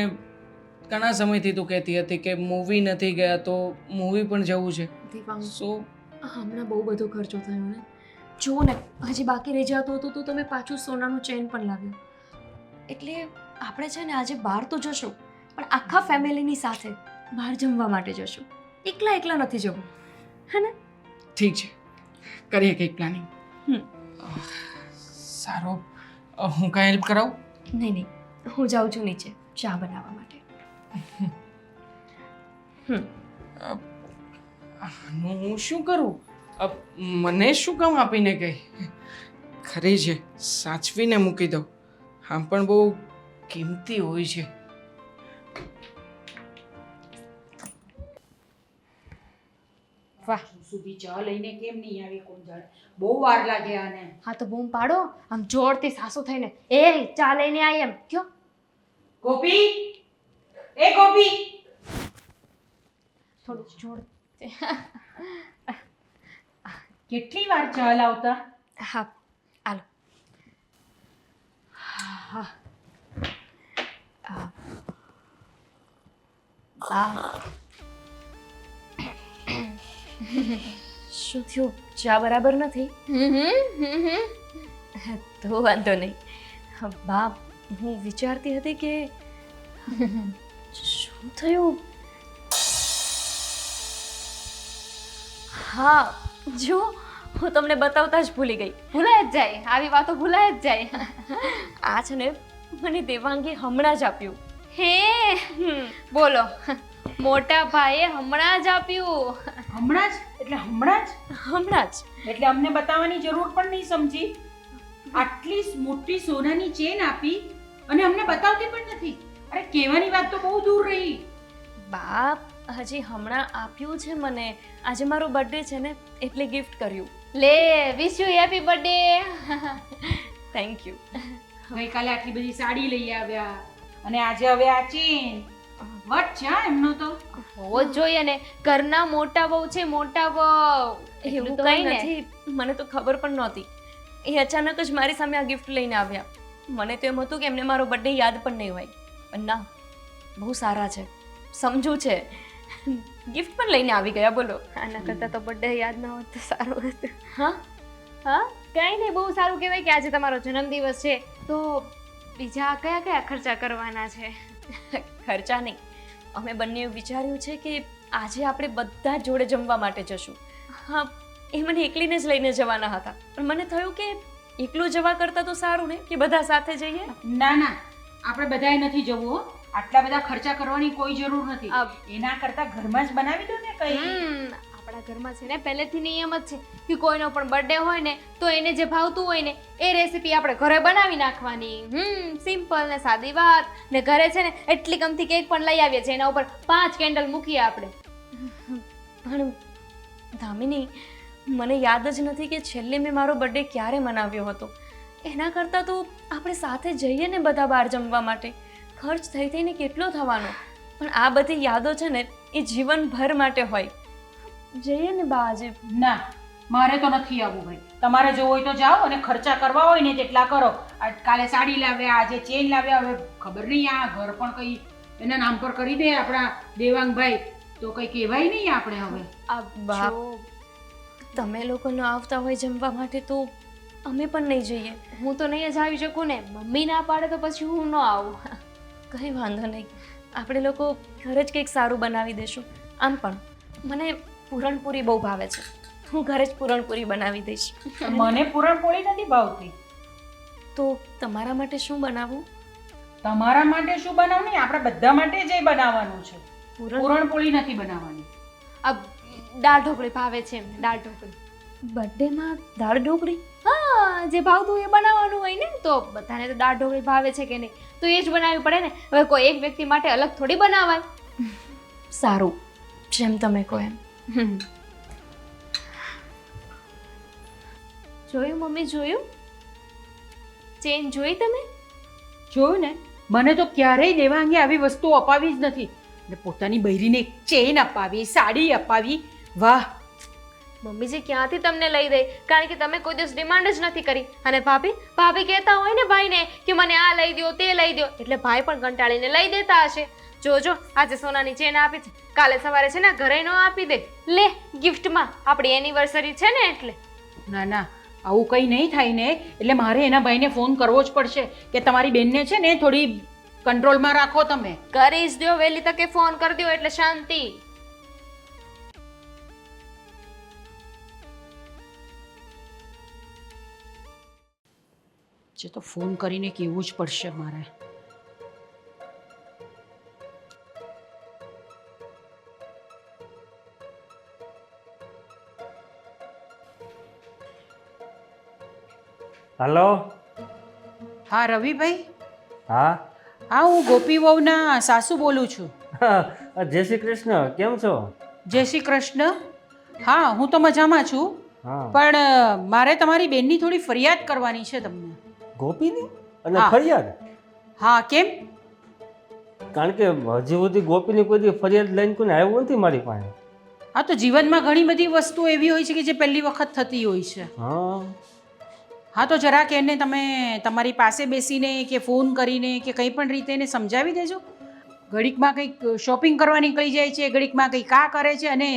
Speaker 4: ઘણા સમયથી તું કહેતી હતી કે મૂવી નથી ગયા તો મૂવી પણ જવું છે.
Speaker 2: દેવાંગ,
Speaker 4: સો
Speaker 2: હમણાં બહુ બધો ખર્ચો થયો ને. જુઓ ને, હજી બાકી રહી જતું હતું તો તમે પાછું સોનાનું ચેન પણ લાવ્યું. એટલે આપણે છે ને આજે બહાર તો જશું, પણ આખા ફેમિલીની સાથે બહાર જમવા માટે જશું. એકલા નથી જવું, હે ને?
Speaker 4: ઠીક છે, કરીએ કંઈક પ્લાનિંગ.
Speaker 2: હમ.
Speaker 4: સારો, હું કાંઈ હેલ્પ કરાવું?
Speaker 2: નહીં, હું જાઉં છું નીચે ચા બનાવવા માટે.
Speaker 4: હું શું કરું? મને શું કામ આપીને ગઈ? ખરી છે, સાચવીને મૂકી દઉં. આમ પણ બહુ કિંમતી હોય છે.
Speaker 3: વાહ, સુધી ચા લઈને કેમ નહીં આવી કોણ જાણે. બહુ વાર લાગે આને.
Speaker 1: હા તો બૂમ પાડો, આમ જોરથી સાસુ થઈને, એ ચા લઈને આવી એમ કયો.
Speaker 3: ગોપી, એ ગોપી.
Speaker 1: થોડું જોર.
Speaker 3: કેટલી વાર ચા લાવતા?
Speaker 2: હા, હાલો. શું થયું? ચા બરાબર નથી? તો વાંધો નહીં. બા, હું વિચારતી હતી કે શું થયું? હા, જો હું તમને બતાવતા જ ભૂલી ગઈ.
Speaker 1: ભૂલાય જ જાય, આવી વાતો ભૂલાય જ જાય.
Speaker 2: આ છે ને મને દેવાંગે હમણાં જ આપ્યું.
Speaker 1: હે, બોલો, મોટા ભાઈએ હમણાં જ આપ્યું.
Speaker 3: હમણાં જ? એટલે હમણાં જ?
Speaker 2: હમણાં જ.
Speaker 3: એટલે અમને બતાવવાની જરૂર પણ નહીં સમજી. આટલી મોટી સોનાની ચેન આપી અને અમને બતાવતી પણ નથી. અરે કહેવાની વાત તો બહુ દૂર રહી.
Speaker 2: બાપ, હજી હમણાં આપ્યું છે મને. આજે મારો બર્થડે છે ને, એટલે ગિફ્ટ કર્યું.
Speaker 1: લે, wish you happy birthday.
Speaker 2: Thank you.
Speaker 3: ગઈકાલે આટલી બધી સાડી લઈ આવ્યા અને આજે હવે આ ચેન. વટ છે હા એમનો તો.
Speaker 1: હોવો જ જોઈએ ને, ઘરના મોટા વહુ છે, મોટા વહુ.
Speaker 2: એવું
Speaker 1: એટલું તો
Speaker 2: કંઈ
Speaker 1: હોય ને.
Speaker 2: નથી, મને તો ખબર પણ નહોતી. એ અચાનક જ મારી સામે આ ગિફ્ટ લઈને આવ્યા. મને તો એમ હતું કે એમને મારો બર્થડે યાદ પણ નહીં હોય, પણ ના, બહુ સારા છે, સમજુ છે, ગિફ્ટ પણ લઈને આવી ગયા. બોલો.
Speaker 1: આના કરતાં તો બર્થડે યાદ ન હોત તો સારું હતું.
Speaker 2: હા,
Speaker 1: હા, કંઈ નહીં, બહુ સારું કહેવાય કે આજે તમારો જન્મદિવસ છે, તો બીજા કયા કયા ખર્ચા કરવાના છે?
Speaker 2: ખર્ચા નહીં, અમે બંને વિચાર્યું છે કે આજે આપણે બધા જોડે જમવા માટે જશું. હા, એ મને એકલીને જ લઈને જવાના હતા, પણ મને થયું કે એકલું જવા કરતાં તો સારું ને કે બધા સાથે જઈએ.
Speaker 3: ના ના, આપણે બધાએ નથી જવું હો. આટલા બધા ખર્ચા કરવાની કોઈ જરૂર નથી. એના કરતાં ઘરમાં જ બનાવી દો ને કંઈ.
Speaker 1: આપણા ઘરમાં છે ને પહેલેથી નિયમ જ છે કે કોઈનો પણ બર્થડે હોય ને તો એને જે ભાવતું હોય ને એ રેસીપી આપણે ઘરે બનાવી નાખવાની. સિમ્પલ ને સાદી વાત. ને ઘરે છે ને એટલી ગમતી કેક પણ લઈ આવીએ છીએ, એના ઉપર 5 કેન્ડલ મૂકીએ આપણે.
Speaker 2: પણ દામિની, મને યાદ જ નથી કે છેલ્લે મેં મારો બર્થડે ક્યારે મનાવ્યો હતો. એના કરતાં તો આપણે સાથે જઈએ ને બધા બહાર જમવા માટે. ખર્ચ થઈ થઈને કેટલો થવાનો, પણ આ બધી યાદો છે ને એ જીવનભર માટે હોય. જઈએ ને બા આજે.
Speaker 3: ના, મારે તો નથી આવવું ભાઈ. તમારે જવું હોય તો જાઓ, અને ખર્ચા કરવા હોય ને તેટલા કરો. કાલે સાડી લાવ્યા, આજે ચેન લાવ્યા, હવે ખબર નહીં આ ઘર પણ કંઈ એના નામ પર કરી દે આપણા દેવાંગભાઈ, તો કંઈ કહેવાય નહીં આપણે હવે.
Speaker 2: બા, તમે લોકો ન આવતા હોય જમવા માટે તો અમે પણ નહીં જઈએ.
Speaker 1: હું તો નહીં જ આવી શકું ને, મમ્મી ના પાડે તો પછી હું ન આવું.
Speaker 2: કંઈ વાંધો નહીં, આપણે લોકો ઘરે જ કંઈક સારું બનાવી દઈશું. આમ પણ મને પૂરણપૂરી બહુ ભાવે છે, હું ઘરે જ પૂરણપૂરી બનાવી દઈશ.
Speaker 3: મને પૂરણપોળી નથી ભાવતી.
Speaker 2: તો તમારા માટે શું બનાવું?
Speaker 3: તમારા માટે શું બનાવવું નહીં, આપણે બધા માટે જ એ બનાવવાનું છે. પૂરણપોળી નથી બનાવવાની.
Speaker 1: આ દાળ ઢોકળી ભાવે છે એમને, દાળ ઢોકળી.
Speaker 2: બર્થડેમાં દાળ ઢોકળી?
Speaker 1: હા, જે ભાવતું એ બનાવવાનું હોય ને, તો બધાને તો દાળ ઢોકળી ભાવે છે કે નહીં, તો એ જ બનાવવી પડે ને. હવે કોઈ એક વ્યક્તિ માટે અલગ થોડી બનાવાય.
Speaker 2: સારું, જેમ તમે કહો એમ.
Speaker 1: જોયું મમ્મી, જોયું? ચેન જોઈ તમે?
Speaker 3: જોયું ને, મને તો ક્યારેય દેવાંગે આવી વસ્તુ અપાવી જ નથી. ને પોતાની બૈરીને એક ચેન અપાવી, સાડી અપાવી. વાહ!
Speaker 1: મમ્મીજી ક્યાંથી તમને લઈ દે, કારણ કે તમે કોઈ દિવસ ડિમાન્ડ જ નથી કરી. અને ભાભી કહેતા હોય ને ભાઈને કે મને આ લઈ દો, તે લઈ દો, એટલે ભાઈ પણ કંટાળીને લઈ દેતા હશે. જોજો, આજે સોનાની ચેન આપી છે, કાલે સવારે છે ને ઘરે નો આપી દે. લે, ગિફ્ટમાં, આપણી એનિવર્સરી છે ને એટલે.
Speaker 3: ના ના, આવું કંઈ નહીં થાય ને, એટલે મારે એના ભાઈને ફોન કરવો જ પડશે કે તમારી બેનને છે ને થોડી કંટ્રોલમાં રાખો તમે.
Speaker 1: કરી જ દો, વહેલી તકે ફોન કરી દો એટલે શાંતિ.
Speaker 3: જે તો ફોન કરીને કહેવું જ પડશે મારે.
Speaker 6: હલો.
Speaker 3: હા રવિભાઈ.
Speaker 6: હા.
Speaker 3: હા, હું ગોપી વહુના સાસુ બોલું છું.
Speaker 6: જય શ્રી કૃષ્ણ, કેમ છો?
Speaker 3: જય શ્રી કૃષ્ણ. હા, હું તો મજામાં છું,
Speaker 6: હા.
Speaker 3: પણ મારે તમારી બેનની થોડી ફરિયાદ કરવાની છે તમને.
Speaker 6: ગોપીની? અને
Speaker 3: હા.
Speaker 6: ફરિયાદ?
Speaker 3: હા, કેમ?
Speaker 6: કારણ કે હજી સુધી ગોપીની કોઈ દી ફરિયાદ લઈને કોઈને આવ્યું નથી મારી પાસે.
Speaker 3: હા, તો જીવનમાં ઘણી બધી વસ્તુઓ એવી હોય છે કે જે પહેલી વખત થતી હોય છે.
Speaker 6: હા.
Speaker 3: હા, તો જરાક એને તમે તમારી પાસે બેસીને કે ફોન કરીને કે કંઈ પણ રીતે એને સમજાવી દેજો. ઘડીકમાં કંઈક શોપિંગ કરવા નીકળી જાય છે, ઘડીકમાં કંઈક આ કરે છે, અને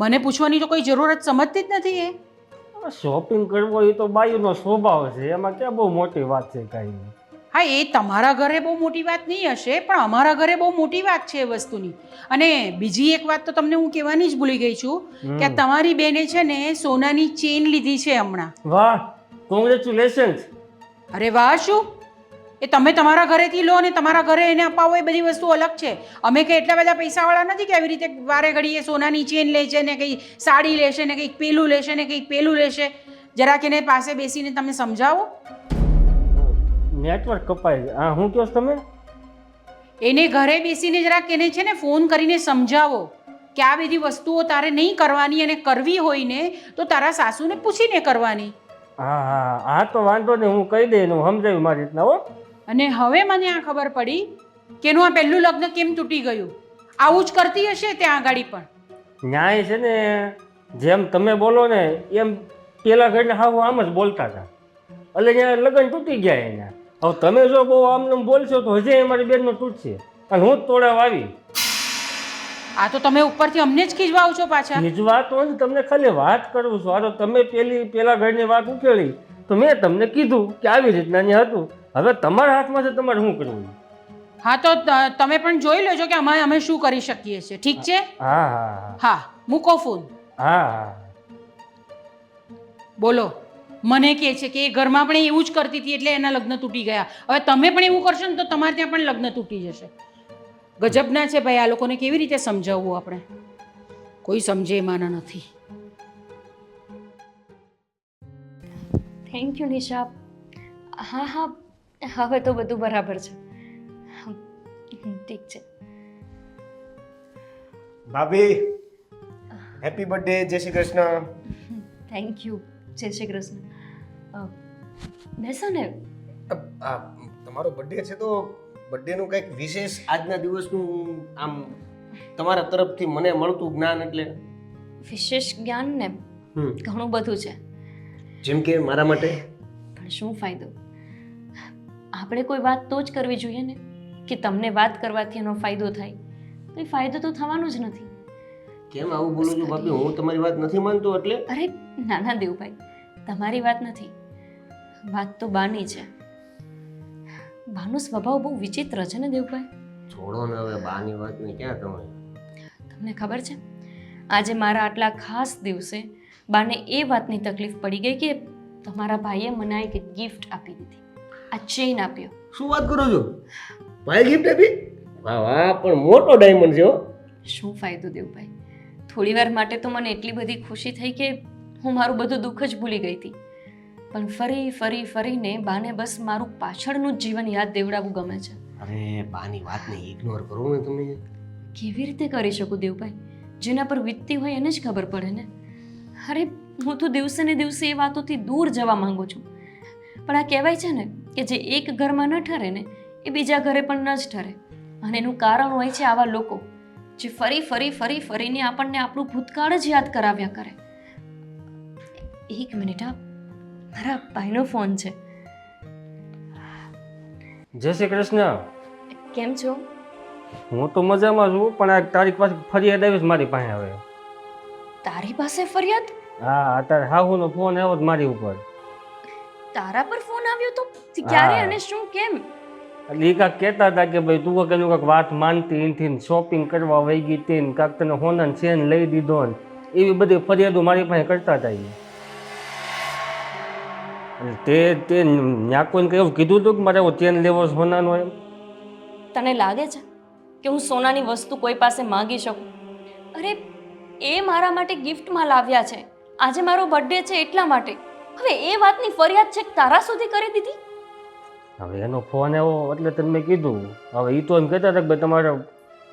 Speaker 3: મને પૂછવાની તો કોઈ જરૂરત સમજતી જ નથી એ.
Speaker 6: શોપિંગ કરવો એ તો બાયુનો સ્વભાવ છે, એમાં ક્યાં બહુ મોટી વાત છે કાંઈ.
Speaker 3: હા, એ તમારા ઘરે બહુ મોટી વાત નહીં હશે, પણ અમારા ઘરે બહુ મોટી વાત છે એ વસ્તુની. અને બીજી એક વાત તો તમને હું કહેવાની જ ભૂલી ગઈ છું કે તમારી બેને છે ને સોનાની ચેન લીધી છે હમણાં.
Speaker 6: વાહ, કોંગ્રેચ્યુલેશન્સ.
Speaker 3: અરે વાહ! શું એ તમે તમારા ઘરેથી લો અને તમારા ઘરે એને અપાવો એ બધી વસ્તુ અલગ છે. અમે કંઈ એટલા બધા પૈસાવાળા નથી કે આવી રીતે વારે ઘડીએ સોનાની ચેન લે છે ને કંઈ સાડી લેશે ને કંઈક પેલું લેશે ને કંઈક પેલું લેશે. જરાક એને પાસે બેસીને તમે સમજાવો.
Speaker 6: નેટવર્ક કપાય છે. હા, હું કહો છો તમે?
Speaker 3: એને ઘરે બેસીને જરાક એને છે ને ફોન કરીને સમજાવો કે આ બધી વસ્તુઓ તારે નહીં કરવાની, અને કરવી હોય ને તો તારા સાસુને પૂછીને કરવાની.
Speaker 6: હા હા હા, તો વાંધો નહીં, હું કહી દઈને હું સમજાવ્યું મારી રીતના. હો.
Speaker 3: અને હવે મને આ ખબર પડી કે એનું આ પહેલું લગ્ન કેમ તૂટી ગયું. આવું જ કરતી હશે ત્યાં આગળ પણ.
Speaker 6: ન્યાય છે ને જેમ તમે બોલો ને એમ પેલા ઘરને હાવ આમ જ બોલતા હતા એટલે ત્યાં લગ્ન તૂટી ગયા એના. હવે તમે જો બહુ આમને બોલશો તો હજી અમારી બેનનો તૂટશે અને હું જ તોડાવ આવી.
Speaker 3: આ તો તમે ઉપરથી અમને જ ખીજવાઓ છો પાછા.
Speaker 6: બીજી વાત હોય ને તમને ખાલી વાત કરું છું. આ તો તમે પેલા ઘરની વાત ઉકેલી તો મેં તમને કીધું કે આવી રીતના ને હતું. હવે તમારા હાથમાં છે તમારે શું કરવું.
Speaker 3: હા તો તમે પણ જોઈ લેજો કે અમે શું કરી શકીએ છીએ. ઠીક છે?
Speaker 6: હા હા
Speaker 3: હા મૂકો ફોન.
Speaker 6: હા હા.
Speaker 3: બોલો. મને કહે છે કે એ ઘરમાં પણ એવું જ કરતી હતી એટલે એના લગ્ન તૂટી ગયા. હવે તમે પણ એવું કરશો ને તો તમારે ત્યાં પણ લગ્ન તૂટી જશે. ગજબના છે ભાઈ, આ લોકોને કેવી રીતે સમજાવવું આપણે? કોઈ સમજે એમાંના નથી.
Speaker 2: Thank you Nisha. હા હા, હવે તો બધું બરાબર છે. ઠીક છે.
Speaker 5: ભાભી હેપી બર્થડે. જય શ્રી કૃષ્ણ.
Speaker 2: Thank you. જય શ્રી કૃષ્ણ. બેસો ને.
Speaker 5: તમારો બર્થડે છે તો બર્થડેનું કંઈક વિશેષ આજના દિવસનું આમ તમારા તરફથી મને મળતું જ્ઞાન એટલે
Speaker 2: વિશેષ જ્ઞાન ને ઘણું બધું છે.
Speaker 5: જેમ કે મારા માટે.
Speaker 2: પણ શું ફાયદો? આપણે કોઈ વાત તો જ કરવી જોઈએ ને કે તમને વાત કરવાથી એનો ફાયદો થાય. તો એ ફાયદો તો થવાનો જ નથી.
Speaker 5: કેમ આવું બોલો છો ભાભી? હું તમારી વાત નથી માનતો એટલે.
Speaker 2: અરે ના ના દેવભાઈ, તમારી વાત નથી, વાત તો બાની છે. બાનો સ્વભાવ બહુ વિચિત્ર છે ને દેવભાઈ.
Speaker 5: છોડો ને હવે બાની વાત ને ક્યાં તમે.
Speaker 2: તમને ખબર છે આજે મારા આટલા ખાસ દિવસે બાને એ વાતની તકલીફ પડી ગઈ કે તમારા ભાઈએ મને આ એક ગિફ્ટ આપી દીધી. આ ચેઇન આપ્યો.
Speaker 5: શું વાત કરો છો? ભાઈ ગિફ્ટ આપી? વાહ વાહ, પણ મોટો ડાયમંડ છે હો.
Speaker 2: શું ફાયદો દેવભાઈ? થોડી વાર માટે તો મને એટલી બધી ખુશી થઈ કે હું મારું બધું દુઃખ જ ભૂલી ગઈ હતી. પણ ફરીને બાને બસ મારું પાછળનું જ જીવન યાદ દેવડાવવું ગમે છે.
Speaker 5: અરે બાની વાતને ઇગ્નોર કરો ને તમે.
Speaker 2: કેવી રીતે કરી શકું દેવભાઈ? જેના પર વીતતી હોય એને જ ખબર પડે ને. અરે હું તો દિવસે ને દિવસે એ વાતોથી દૂર જવા માંગુ છું. પણ આ કહેવાય છે ને કે જે એક ઘરમાં ન ઠરે ને એ બીજા ઘરે પણ ન જ ઠરે. અને એનું કારણ હોય છે આવા લોકો જે ફરીને આપણને આપણું ભૂતકાળ જ યાદ કરાવ્યા કરે. એક મિનિટ, હા, મારા ભાઈનો ફોન છે.
Speaker 6: જય શ્રી કૃષ્ણ.
Speaker 2: કેમ છો?
Speaker 6: હું તો મજામાં છું પણ આ તારી પાસે ફરિયાદ આવી છે મારી પાસે હવે.
Speaker 2: તારી પાસે ફરિયાદ?
Speaker 6: હા, અત્યારે હાહુનો ફોન આવ્યો જ મારી ઉપર.
Speaker 2: તારા પર ફોન આવ્યો તો? ક્યારે અને શું કેમ?
Speaker 6: એટલે એ કાંક કહેતા હતા કે ભાઈ તું કાંઈક કાંઈક વાત માનતી એનથી શોપિંગ કરવા વહી ગઈ હતી ને કાંક તને હોનાને ચેન લઈ દીધો ને એવી બધી ફરિયાદો મારી પાસે કરતા હતા. તે ત્યાં કોઈને એવું કીધું હતું કે મારે ચેન લેવો સોનાનો એમ?
Speaker 2: તને લાગે છે કે હું સોનાની વસ્તુ કોઈ પાસે માંગી શકું? અરે એ મારા માટે ગિફ્ટમાં લાવ્યા છે. આજે મારો બર્થડે છે એટલા માટે. હવે એ વાતની ફરિયાદ છે તારા સુધી કરી દીધી?
Speaker 6: હવે એનો ફોન આવ્યો એટલે તને મેં કીધું. હવે એ તો એમ કહેતા હતા કે ભાઈ તમારે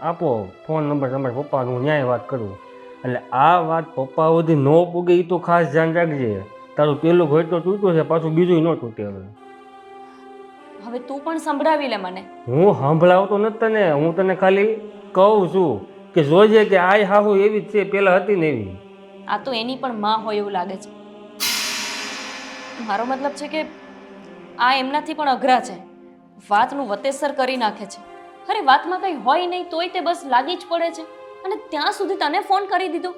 Speaker 6: આપો ફોન નંબર તમારા પપ્પાનો, હું ન્યાય વાત કરું. એટલે આ વાત પપ્પા સુધી ન પૂગે એ તો ખાસ ધ્યાન રાખજે. તારું પેલું ઘર તો તૂટ્યું છે, પાછું બીજું ન તૂટે.
Speaker 2: હવે તું પણ સંભળાવી લે મને.
Speaker 6: હું સંભળાવતો નથી તને, હું તને ખાલી કહું છું કે જોજે કે આ હાહુ એવી જ છે, પેલા હતી ને એવી.
Speaker 2: આ તો એની પણ માં હોય એવું લાગે છે. મારો મતલબ છે કે આ એમનાથી પણ અઘરા છે. વાતનું વતેસર કરી નાખે છે. અરે વાતમાં કંઈ હોય નહીં તોય તે બસ લાગી જ પડે છે અને ત્યાં સુધી તને ફોન કરી દીધો.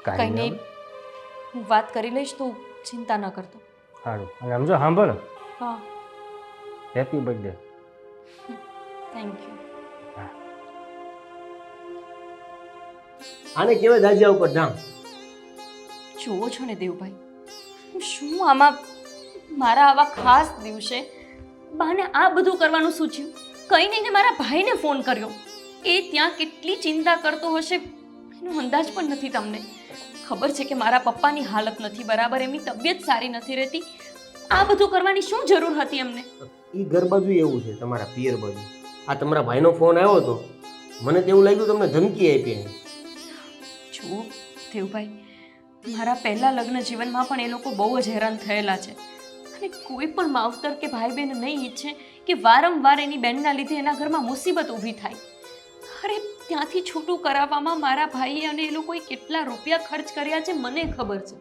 Speaker 2: કંઈ નહીં, હું વાત કરી લઈશ, તું ચિંતા ન કરતો.
Speaker 6: સારું. અને સમજો સાંભળ,
Speaker 2: હા,
Speaker 6: હેપી બર્થડે.
Speaker 2: Thank you.
Speaker 5: આને કેવાય દાજ્યા ઉપર ધામ.
Speaker 2: જુઓ છો ને દેવભાઈ, હું શું આમાં મારા આવા ખાસ દિવસે બાને આ બધું કરવાનું સૂચ્યું? કંઈ નહીં ને મારા ભાઈને ફોન કર્યો. એ ત્યાં કેટલી ચિંતા કરતો હશે એનો અંદાજ પણ નથી તમને. ખબર છે કે મારા પપ્પાની હાલત નથી બરાબર, એમની તબિયત સારી નથી રહેતી. આ બધું કરવાની શું જરૂર હતી એમને?
Speaker 5: એ ઘર બાજુ એવું છે, તમારા પિયર બાજુ. આ તમારા ભાઈનો ફોન આવ્યો હતો, મને તેવું લાગ્યું તમને ધમકી આપી.
Speaker 2: જુઓ દેવભાઈ, મારા પહેલા લગ્ન જીવનમાં પણ એ લોકો બહુ જ હેરાન થયેલા છે અને કોઈ પણ માવતર કે ભાઈ બહેન નહીં ઈચ્છે કે વારંવાર એની બહેનના લીધે એના ઘરમાં મુસીબત ઊભી થાય. અરે ત્યાંથી છૂટું કરાવવામાં મારા ભાઈએ અને એ લોકોએ કેટલા રૂપિયા ખર્ચ કર્યા છે મને ખબર છે.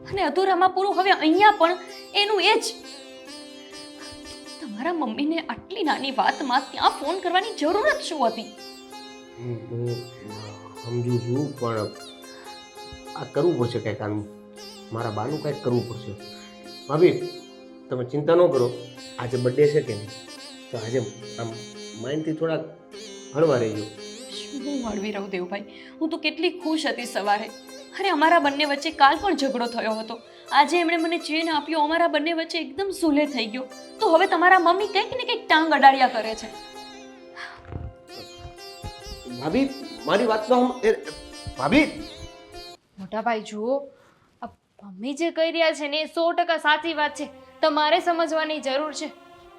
Speaker 2: અને અધૂરામાં પૂરું હવે અહીંયા પણ એનું એ જ. તમારા મમ્મીને આટલી નાની વાતમાં ત્યાં ફોન કરવાની જરૂર જ શું હતી?
Speaker 5: હું સમજુ છું પણ આ કરવું પડશે કંઈક આનું. મારા બાનું કંઈક કરવું પડશે. ભાભી તમે ચિંતા ન કરો. આજે બર્થડે છે કે નહીં, તો આજે આમ માઇન્ડથી થોડાક હળવા રહેજો.
Speaker 2: શું હું હળવી રહું દેવભાઈ? હું તો કેટલી ખુશ હતી સવારે. અરે અમારા બંને વચ્ચે કાલ પણ ઝઘડો થયો હતો. આજે એમણે મને ચેન આપ્યો, અમારા બંને વચ્ચે એકદમ સુલે થઈ ગયો. તો હવે તમારા મમ્મી કંઈક ને કંઈક ટાંગ અડાડ્યા કરે છે.
Speaker 5: ભાભી મારી વાતનો ભાભી
Speaker 1: મોટા ભાઈ જુઓ, આ મમ્મી જે કહી રહ્યા છે ને એ 100% સાચી વાત છે. તમારે સમજવાની જરૂર છે.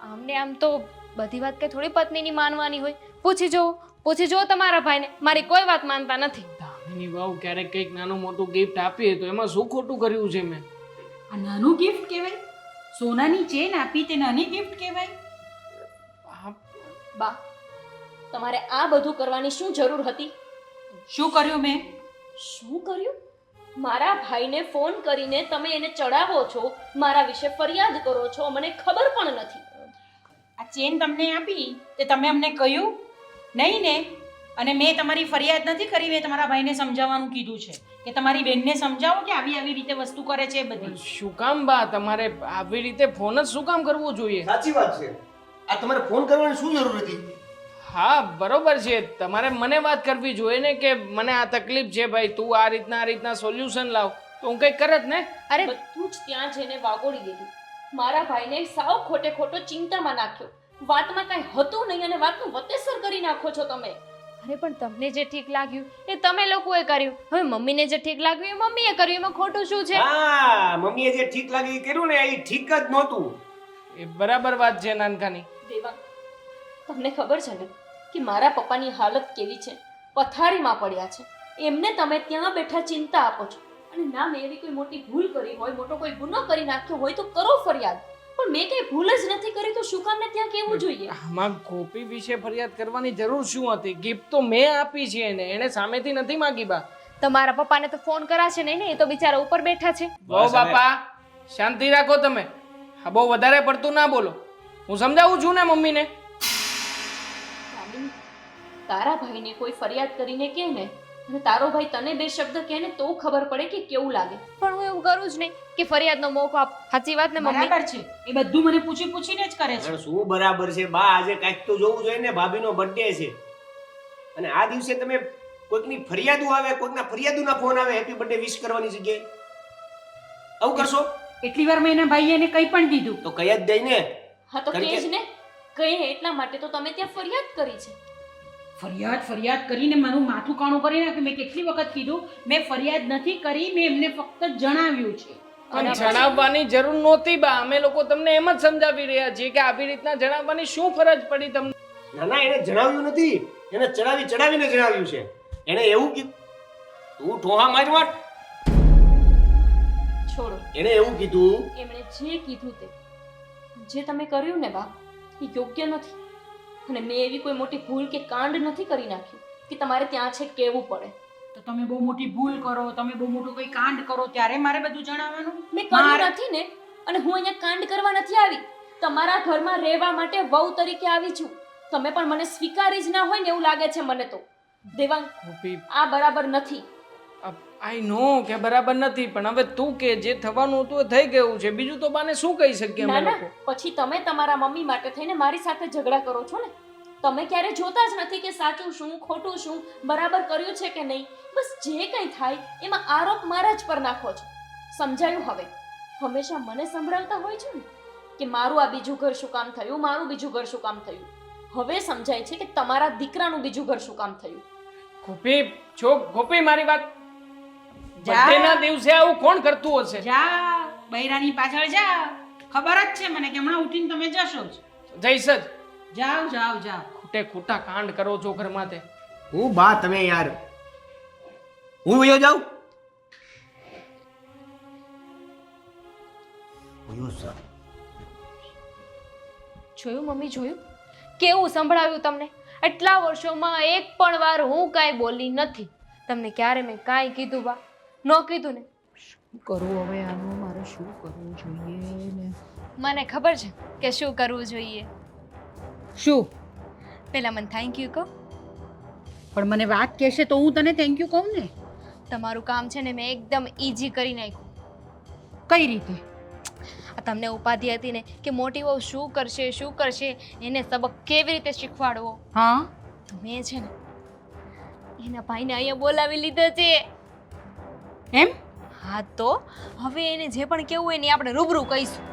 Speaker 1: આમને આમ તો બધી વાત કે થોડી પત્નીની માનવાની હોય. પૂછી જુઓ તમારા ભાઈને. મારી કોઈ વાત માનતા નથી.
Speaker 4: દામિની વહુ ક્યારેક કંઈક નાનું મોટું ગિફ્ટ આપીએ તો એમાં શું ખોટું કર્યું છે મેં?
Speaker 3: આ નાનું ગિફ્ટ કહેવાય? સોનાની ચેન આપી તે નાની ગિફ્ટ કહેવાય?
Speaker 2: બા, તમારે આ બધું કરવાની શું જરૂર હતી?
Speaker 3: શું કર્યું મેં?
Speaker 2: શું કર્યું? મારા ભાઈને ફોન કરીને તમે એને ચડાવો છો, મારા વિશે ફરિયાદ કરો છો, મને ખબર પણ નથી.
Speaker 3: આ ચેન તમને આપી તે તમે અમને કહ્યું નહીં ને? અને મેં તમારી ફરિયાદ નથી કરી, મેં તમારા ભાઈને સમજાવવાનું કીધું છે કે તમારી બેનને સમજાવો કે આવી આવી રીતે વસ્તુ કરે છે બધી.
Speaker 4: શું કામ બા તમારે આવી રીતે ફોન જ શું કામ કરવો જોઈએ?
Speaker 5: સાચી વાત છે. આ તમારે ફોન કરવાની શું જરૂર હતી?
Speaker 4: હા બરોબર છે, તમારે મને વાત કરવી જોઈએ ને કે મને આ તકલીફ છે ભાઈ, તું આ રીતના સોલ્યુશન લાવ તો હું કંઈક કરત ને.
Speaker 2: અરે બધું જ ત્યાં જઈને વાગોડી દીધું. મારા ભાઈને સાવ ખોટો ચિંતામાં નાખ્યો. વાતમાં કાંઈ હતું નહીં અને વાતનું વતેસર કરી નાખો છો તમે.
Speaker 1: અરે પણ તમને જે ઠીક લાગ્યું એ તમે લોકોએ કર્યું. હવે મમ્મીને જે ઠીક લાગ્યું એ મમ્મીએ કર્યું. એમાં ખોટું શું છે?
Speaker 5: હા, મમ્મીએ જે ઠીક લાગ્યું એ કર્યું ને, એ ઠીક જ નહોતું.
Speaker 4: એ બરાબર વાત છે નાનકાની.
Speaker 2: દેવા, તમને ખબર છે ને કે મારા પપ્પાની હાલત કેવી છે? પથારીમાં પડ્યા છે. એમને તમે ત્યાં બેઠા ચિંતા આપો છો. અને ના મેં એવી કોઈ મોટી ભૂલ કરી હોય, મોટો કોઈ ગુનો કરી નાખ્યો હોય તો કરો ફરિયાદ. પણ મેં કઈ ભૂલ જ નથી કરી તો શું કામ ને ત્યાં કેવું જોઈએ?
Speaker 4: આમાં ગોપી વિશે ફરિયાદ કરવાની જરૂર શું હતી? ગિફ્ટ તો મેં આપી છે એને સામેથી નથી માંગી બા.
Speaker 1: તમારા પપ્પાને તો ફોન કરાશે નહીં ને, એ તો બિચારા ઉપર બેઠા છે.
Speaker 4: બહુ બાપા શાંતિ રાખો તમે. હા બહુ વધારે પડતું ના બોલો. હું સમજાવું છું ને મમ્મીને.
Speaker 2: તારા ભાઈને કોઈ ફરિયાદ કરીને કહે ને, અને તારો ભાઈ તને બે શબ્દ કહે ને તો ખબર પડે કે કેવું લાગે.
Speaker 1: પણ હું એવું કરું જ નહીં કે ફરિયાદનો મોકો આપ. સાચી વાત ને મમ્મી?
Speaker 3: બરાબર છે, એ બધું મને પૂછીને જ કરે છે.
Speaker 5: પણ શું બરાબર છે બા? આજે કાંઈક તો જોવું જોઈએ ને. ભાભીનો બર્થડે છે અને આ દિવસે તમે કોઈકની ફરિયાદો આવે, કોઈકના ફરિયાદોના ફોન આવે હેપી બર્થડે વિશ કરવાની જગ્યાએ આવું કરશો?
Speaker 3: એટલી વાર મેં એના ભાઈએ એને કંઈ પણ દીધું
Speaker 5: તો કઈ જ દઈ ને.
Speaker 2: હા તો કે જ ને, કહે એટલા માટે તો તમે ત્યાં ફરિયાદ કરી છે.
Speaker 3: ફરિયાદ કરીને મારું માથું કાણું કરી નાખ્યું. મેં કેટલી વખત કીધું મેં ફરિયાદ નથી કરી, મેં એમને ફક્ત જણાવ્યું છે.
Speaker 4: પણ જણાવવાની જરૂર નહોતી બા. અમે લોકો તમને એમ જ સમજાવી રહ્યા છીએ કે આવી રીતના જણાવવાની શું ફરજ પડી તમને?
Speaker 5: ના ના, એને જણાવ્યું નથી, એને ચડાવીને જણાવ્યું છે. એને એવું કીધું તું ઠોહા મારવા.
Speaker 2: છોડો,
Speaker 5: એને એવું કીધું.
Speaker 2: એમણે જે કીધું તે જે તમે કર્યું ને બા, એ યોગ્ય નથી. અને મેં એવી કોઈ મોટી ભૂલ કે કાંડ નથી કરી નાખ્યું કે તમારે ત્યાં છે કહેવું પડે.
Speaker 3: તો તમે બહુ મોટી ભૂલ કરો, તમે બહુ મોટું કોઈ કાંડ કરો ત્યારે મારે બધું જણાવવાનું?
Speaker 2: મેં કર્યું નથી ને, અને હું અહીંયા કાંડ કરવા નથી આવી. તમારા ઘરમાં રહેવા માટે વહુ તરીકે આવી છું. તમે પણ મને સ્વીકારી જ ના હોય ને એવું લાગે છે મને તો. દેવાંગ,
Speaker 4: ગોપી
Speaker 2: આ બરાબર નથી.
Speaker 4: આઈ નો કે બરાબર નથી, પણ હવે તું કે જે થવાનું હતું એ થઈ ગયું છે. બીજું તો બાને શું કહી શકીએ અમે
Speaker 2: ના
Speaker 4: લોકો?
Speaker 2: ના, પછી તમે તમારા મમ્મી માટે થઈને મારી સાથે ઝઘડા કરો છો ને. તમે ક્યારે જોતા જ નથી કે સાચું શું, ખોટું શું, બરાબર કર્યું છે કે નહીં. બસ જે કંઈ થાય એમાં આરોપ મારા જ પર નાખો છો. સમજાયું હવે? હંમેશા મને સંભળાવતા હોય છે ને કે મારું આ બીજું ઘર શું કામ થયું, મારું બીજું ઘર શું કામ થયું. હવે સમજાય છે કે તમારા દીકરાનું બીજું ઘર શું કામ થયું.
Speaker 4: ગોપી જો ગોપી મારી વાત. બર્થડેના દિવસે આવું કોણ કરતું હશે?
Speaker 3: જા બૈરાની પાછળ જા. ખબર જ છે મને કે હમણાં ઉઠીને તમે જશો જ.
Speaker 4: જઈશ જ.
Speaker 3: જાઓ.
Speaker 4: ખોટા કાંડ કરો છો ઘરમાં તે.
Speaker 5: હું બા તમે યાર, હું વયો જાઉં?
Speaker 1: જોયું મમ્મી, જોયું કેવું સંભળાવ્યું તમને? એટલા વર્ષોમાં એક પણ વાર હું કાંઈ બોલી નથી. તમને ક્યારે મેં કાંઈ કીધું બા? ન કીધું ને?
Speaker 3: કરું હવે આનું મારે શું કરવું જોઈએ ને
Speaker 1: મને ખબર છે કે શું કરવું જોઈએ.
Speaker 3: શું?
Speaker 1: પહેલાં મને થેન્ક યુ કહો.
Speaker 3: પણ મને વાત કહેશે તો હું તને થેન્ક યુ કહું ને.
Speaker 1: તમારું કામ છે ને મેં એકદમ ઇઝી કરી નાખ્યું.
Speaker 3: કઈ રીતે?
Speaker 1: આ તમને ઉપાધિ હતી ને કે મોટી વહુ શું કરશે એને સબક કેવી રીતે શીખવાડવો,
Speaker 3: હા,
Speaker 1: તો મેં છે ને એના ભાઈને અહીંયા બોલાવી લીધો છે.
Speaker 3: એમ?
Speaker 1: હા, તો હવે એને જે પણ કેવું હોય ને આપણે રૂબરૂ કહીશું.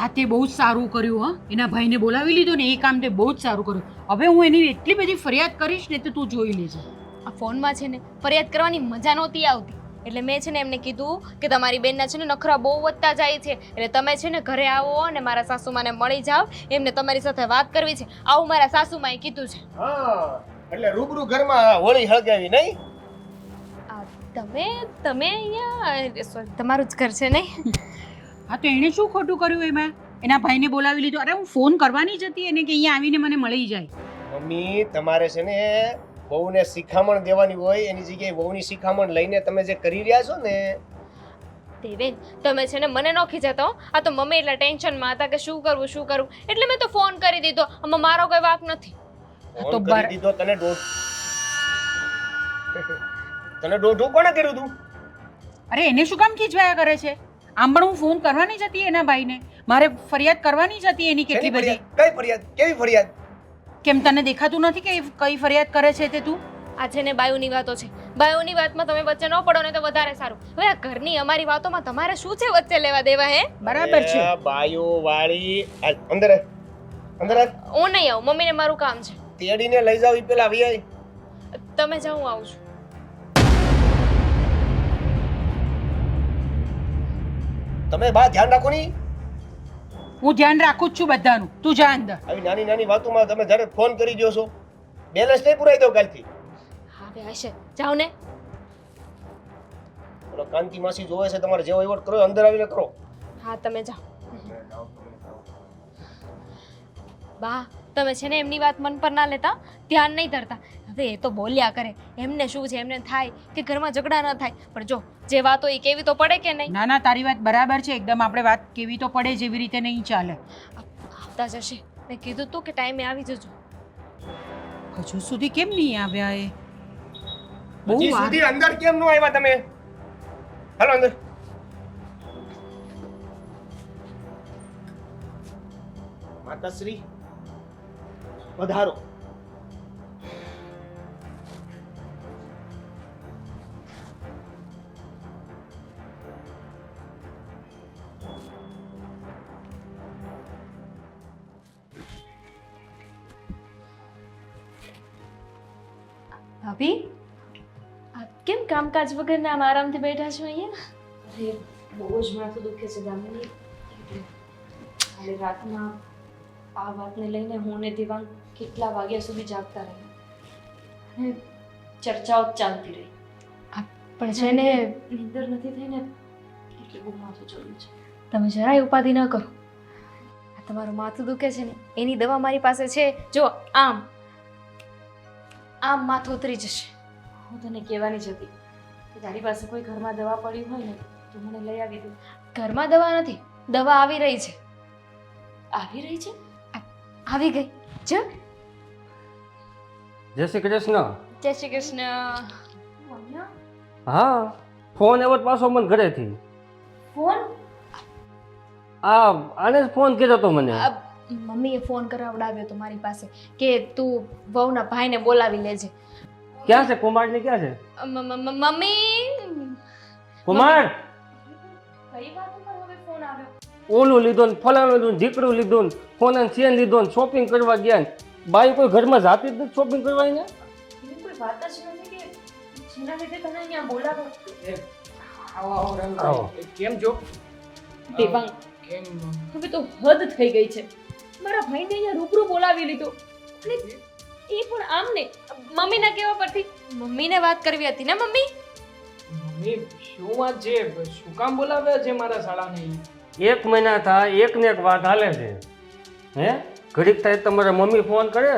Speaker 3: આ તે બહુ જ સારું કર્યું. હા, એના ભાઈને બોલાવી લીધો ને એ કામ તે બહુ જ સારું કર્યું. હવે હું એની એટલી બધી ફરિયાદ કરીશ ને તો તું જોઈ લેજે.
Speaker 1: આ ફોનમાં છે ને ફરિયાદ કરવાની મજા નહોતી આવતી, એટલે મેં છે ને એમને કીધું કે તમારી બેનના છે ને નખરા બહુ વધતા જાય છે, એટલે તમે છે ને ઘરે આવો અને મારા સાસુમાને મળી જાઓ, એમને તમારી સાથે વાત કરવી છે. આવું મારા સાસુમાએ કીધું છે.
Speaker 5: હા, એટલે રૂબરૂ ઘરમાં હોળી હળગાવી નહીં?
Speaker 1: આ તમે અહીંયા sorry, તમારું જ ઘર છે નહીં?
Speaker 3: હા, તો એણે શું ખોટું કર્યું એમાં? એના ભાઈને બોલાવી લીધો. અરે હું ફોન કરવાની જ હતી એને કે અહીંયા આવીને મને મળી જાય.
Speaker 5: મમ્મી, તમારે છે ને વહુને શિખામણ દેવાની હોય, એની જગ્યાએ વહુની શિખામણ લઈને તમે જે કરી રહ્યા છો ને.
Speaker 1: દેવેન, તમે છે ને મને ન ખીજાતા હો. આ તો મમ્મી એટલા ટેન્શનમાં હતા કે શું કરવું, એટલે મેં તો ફોન કરી દીધો. આમાં મારો કોઈ વાંક નથી.
Speaker 5: ફોન કરી દીધો તને દોઢું કોણે કર્યું તું?
Speaker 3: અરે એને શું કામ ખીજવાયા કરે છે? આમ પણ હું ફોન કરવાની જ હતી એના ભાઈને. મારે ફરિયાદ કરવાની જ હતી એની કેટલી બધી.
Speaker 5: કઈ ફરિયાદ? કેવી ફરિયાદ?
Speaker 3: કેમ તને દેખાતું નથી કે કઈ ફરિયાદ કરે છે તે તું?
Speaker 1: આ છે ને બાયુની વાતો છે. બાયુની વાતમાં તમે વચ્ચે ન પડો ને તો વધારે સારું. હવે આ ઘરની અમારી વાતોમાં તમારે શું છે વચ્ચે લેવા દેવા? હે,
Speaker 3: બરાબર છે.
Speaker 5: બાયો વાળી અંદર
Speaker 1: હું નહીં આવું, મમ્મીને મારું કામ છે.
Speaker 5: તેડીને લઈ જાવ ઈ પેલા આવી.
Speaker 1: તમે જાઓ, હું આવું છું.
Speaker 5: તમે બા ધ્યાન રાખો ની.
Speaker 3: હું ધ્યાન રાખું જ છું બધાનું. તું જા અંદર.
Speaker 5: આવી નાની નાની વાતોમાં તમે જ્યારે ફોન કરી દો છો. બેલેન્સ નહીં પુરાઈ દો કાલથી.
Speaker 1: હવે હશે, જાઓ ને.
Speaker 5: ઓલો કાંતિ માસી જોવે છે, તમારે જેવો એવોર્ડ કરો અંદર આવીને કરો.
Speaker 1: હા, તમે જાઓ. બા, તમે છે ને એમની વાત મન પર ના લેતા, ધ્યાન નહીં ધરતા. હવે એ તો બોલ્યા કરે, એમને શું છે, એમને થાય કે ઘરમાં ઝઘડા ન થાય, પણ જો જે વાત હોય એ કેવી તો પડે કે નહીં?
Speaker 3: ના ના, તારી વાત બરાબર છે એકદમ. આપણે વાત કેવી તો પડે, જેવી રીતે નહીં ચાલે.
Speaker 1: આવતા જશે. મેં કીધું તું કે ટાઈમે આવી જજો.
Speaker 3: હજુ સુધી કેમ નહીં આવ્યા એ? બહુ
Speaker 5: હજી
Speaker 3: વાર.
Speaker 5: સુધી અંદર કેમ ન આવ્યા તમે? હાલો અંદર. માતાશ્રી વધારો.
Speaker 1: ભાભી, આ કેમ કામકાજ વગરના આમ આરામથી બેઠા છો અહીંયા?
Speaker 2: અરે બહુ જ માથું દુખે છે દામિની. કાલે રાતના આ વાતને લઈને હું ને દિવાંગ કેટલા વાગ્યા સુધી જાગતા રહ્યા અને ચર્ચાઓ જ ચાલતી રહી.
Speaker 1: પણ છે ને,
Speaker 2: નીંદર નથી થઈ ને એટલે બહુ માથું ચડ્યું છે.
Speaker 1: તમે જરાય ઉપાધિ ન કરો. આ તમારું માથું દુખે છે ને એની દવા મારી પાસે છે. જો આમ માથું ઉતરી જશે.
Speaker 2: હું તને કહેવાની જ હતી કે તારી પાસે કોઈ ઘરમાં દવા પડી હોય ને તો મને લઈ આવી દે.
Speaker 1: ઘરમાં દવા નથી, દવા આવી રહી છે.
Speaker 2: આવી રહી છે?
Speaker 1: આવી ગઈ. જો,
Speaker 6: જય શ્રી કૃષ્ણ.
Speaker 1: જય શ્રી કૃષ્ણ.
Speaker 6: હા, ફોન એવો જ પાછો મને ઘરેથી.
Speaker 2: ફોન?
Speaker 6: આને જ ફોન કર્યો તો મને.
Speaker 1: મમ્મીએ ફોન કરાવડાવ્યો તો મારી પાસે કે તું વહુના ભાઈને બોલાવી લેજે.
Speaker 6: ક્યાં છે કુમાર ને? ક્યાં છે
Speaker 1: મમ્મી?
Speaker 6: કુમાર?
Speaker 1: કઈ વાત ઉપર હવે ફોન આવ્યો?
Speaker 6: ઓલું લીધો ને ફલાણું લીધું ને ઢીકડું લીધું ને ફોન અને ચેન લીધો ને શોપિંગ કરવા ગયા ને બાઈ કોઈ ઘરમાં જાતી જ નથી શોપિંગ કરવા ને.
Speaker 2: એવી કોઈ વાત જ નથી કે જેના લીધે તને અહીંયા બોલાવો.
Speaker 6: આવો.
Speaker 4: કેમ છો?
Speaker 2: દેવાંગ,
Speaker 4: કેમ?
Speaker 2: હવે તો હદ થઈ ગઈ છે. મારા ભાઈને અહીંયા રૂબરૂ બોલાવી લીધો અને એ પણ આમને.
Speaker 1: મમ્મીના કહેવા પરથી મમ્મીને વાત કરવી હતી ને?
Speaker 4: મમ્મી, શું વાત છે? શું કામ બોલાવ્યા છે મારા શાળાને?
Speaker 6: 1 મહિના થાય એક ને એક વાત હાલે છે. હે ઘડીક થાય તમારા મમ્મી ફોન કરે,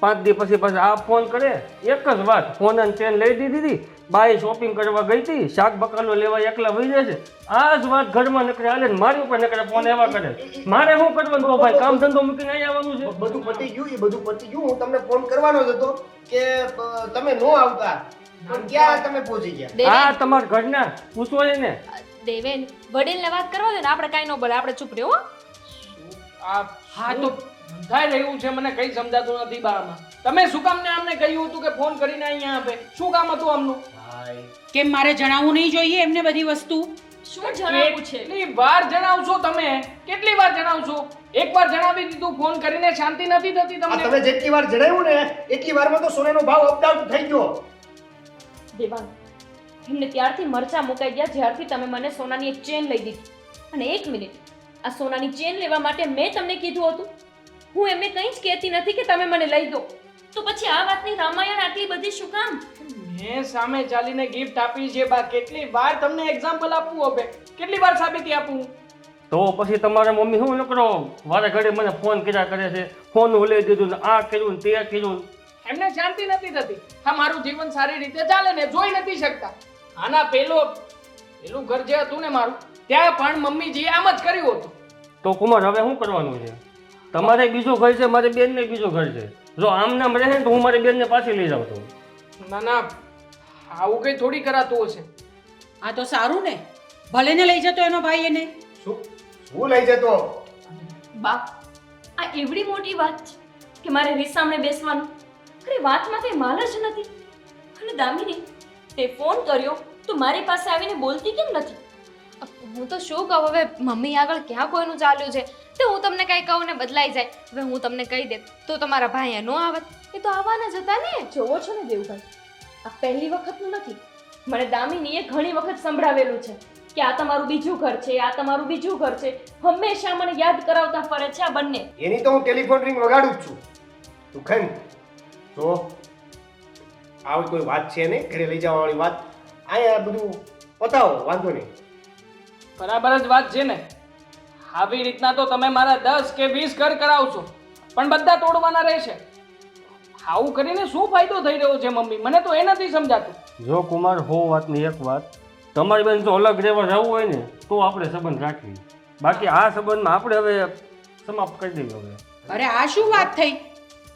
Speaker 6: 5 દી પછી પાછા આ ફોન કરે, એક જ વાત, ફોન અને ચેન લઈ દીધી, બાઈ શોપિંગ કરવા ગઈ હતી, શાક બકાલો લેવા એકલા વહી જાય છે, આ જ વાત ઘરમાં નકરે હાલે ને મારી ઉપર નકરે ફોન એવા કરે. મારે શું કરવાનું તો ભાઈ, કામ ધંધો મૂકીને અહીં આવવાનું છે.
Speaker 5: બધું પતી ગયું, એ બધું પતી ગયું. હું તમને ફોન કરવાનો જ હતો કે તમે નો આવતા, પણ ક્યાં તમે પહોંચી ગયા?
Speaker 1: દેવેન
Speaker 6: આ તમારા ઘરના પૂછવો છે ને.
Speaker 1: દેવેન વડીલને વાત કરવા દે ને, આપણે કાંઈ ન બોલે, આપણે ચૂપ રહ્યો હો.
Speaker 4: આ હા તો બંધાઈ રહ્યું છે, મને કઈ સમજાતું નથી બામાં. તમે શું કામ ને આમને કહ્યું હતું કે ફોન કરીને અહીંયા આપે? શું કામ હતું આમનું?
Speaker 5: ભાઈ
Speaker 3: કેમ મારે જણાવવું નહીં જોઈએ એમને બધી વસ્તુ?
Speaker 2: શું જણાવવું છે?
Speaker 4: કેટલી વાર જણાવશો તમે? કેટલી વાર જણાવશો? એકવાર જણાવી દીધું ફોન કરીને, શાંતિ નથી થતી
Speaker 5: આ
Speaker 4: તમને?
Speaker 5: તમે જેટલી વાર જણાવ્યું ને એટલી વારમાં તો સોનાનો ભાવ અપડાઉન થઈ ગયો.
Speaker 2: દેવાંગ, એમને ત્યારથી મરચા મુકાઈ ગયા જ્યારથી તમે મને સોનાની એક ચેન લઈ દીધી. અને 1 મિનિટ, આ સોનાની ચેન લેવા માટે મેં તમને કીધું હતું? હું એમને કંઈ જ કહેતી નથી કે તમે મને લઈ દો. તો પછી આ વાતની રામાયણ આટલી બધી શું કામ?
Speaker 4: મેં સામે ચાલીને ગિફ્ટ આપી છે બા. કેટલી વાર તમને એક્ઝામ્પલ આપવું હવે? કેટલી વાર સાબિતી આપું?
Speaker 6: તો પછી તમારા મમ્મી શું નકરો વારે ઘડી મને ફોન કર્યા કરે છે, ફોન લઈ દીધું ને આ કર્યું ને તે કર્યું.
Speaker 4: એમને શાંતિ નથી થતી. હા, મારું જીવન સારી રીતે ચાલે ને, જોઈ નથી શકતા. આના પેલું ઘર જે હતું ને મારું, ત્યાં પણ મમ્મીજીએ આમ જ કર્યું હતું.
Speaker 6: તો કુમાર હવે શું કરવાનું છે? તમારે બીજું ઘર છે, મારી બેનને બીજું ઘર છે. જો આમ નામ રહે ને તો હું મારી બેનને પાછી લઈ જાઉં છું.
Speaker 4: ના ના, આવું કઈ થોડી કરાતું હશે.
Speaker 3: આ તો સારું ને, ભલે ને લઈ જતો એનો ભાઈ એને.
Speaker 5: શું લઈ જતો?
Speaker 2: બા, આ એવડી મોટી વાત છે કે મારે રીસામણે બેસવાનું? અરે વાતમાં કંઈ માલ જ નથી. અને દામિની, તે ફોન કર્યો તો મારી પાસે આવીને બોલતી કેમ નથી?
Speaker 1: હું તો શું કહું હવે, મમ્મી આગળ ક્યાં કોઈનું ચાલ્યું છે? તો હું તમને કંઈ કહું ને બદલાઈ જાય. હવે હું તમને કહી દે તો તમારા ભાઈએ ન આવત, એ તો આવવાના જ હતા ને.
Speaker 2: જોવો છો ને દેવભાઈ, આ પહેલી વખતનું નથી. મને દામિનીએ ઘણી વખત સંભળાવેલું છે કે આ તમારું બીજું ઘર છે, આ તમારું બીજું ઘર છે. હંમેશા મને યાદ કરાવતા ફરે છે આ બંને.
Speaker 5: એની તો હું ટેલિફોન રિંગ વગાડું જ છું. તું ખન તો આવી કોઈ વાત છે ને ઘરે લઈ જવાવાળી વાત? અહીંયા બધું પતાવો, વાંધો નહીં.
Speaker 4: બરાબર જ વાત છે ને. આવી રીતના તો તમે મારા 10 કે 20 ઘર કરાવશો, પણ બધા તોડવાના રહેશે. આવું કરીને શું ફાયદો થઈ રહ્યો છે મમ્મી? મને તો એ નથી સમજાતું.
Speaker 6: જો કુમાર, હો વાતની એક વાત, તમારી બેન જો અલગ રહેવા જવું હોય ને તો આપણે સંબંધ રાખીએ, બાકી આ સંબંધમાં આપણે હવે સમાપ્ત કરી દઈએ હવે.
Speaker 3: અરે આ શું વાત થઈ?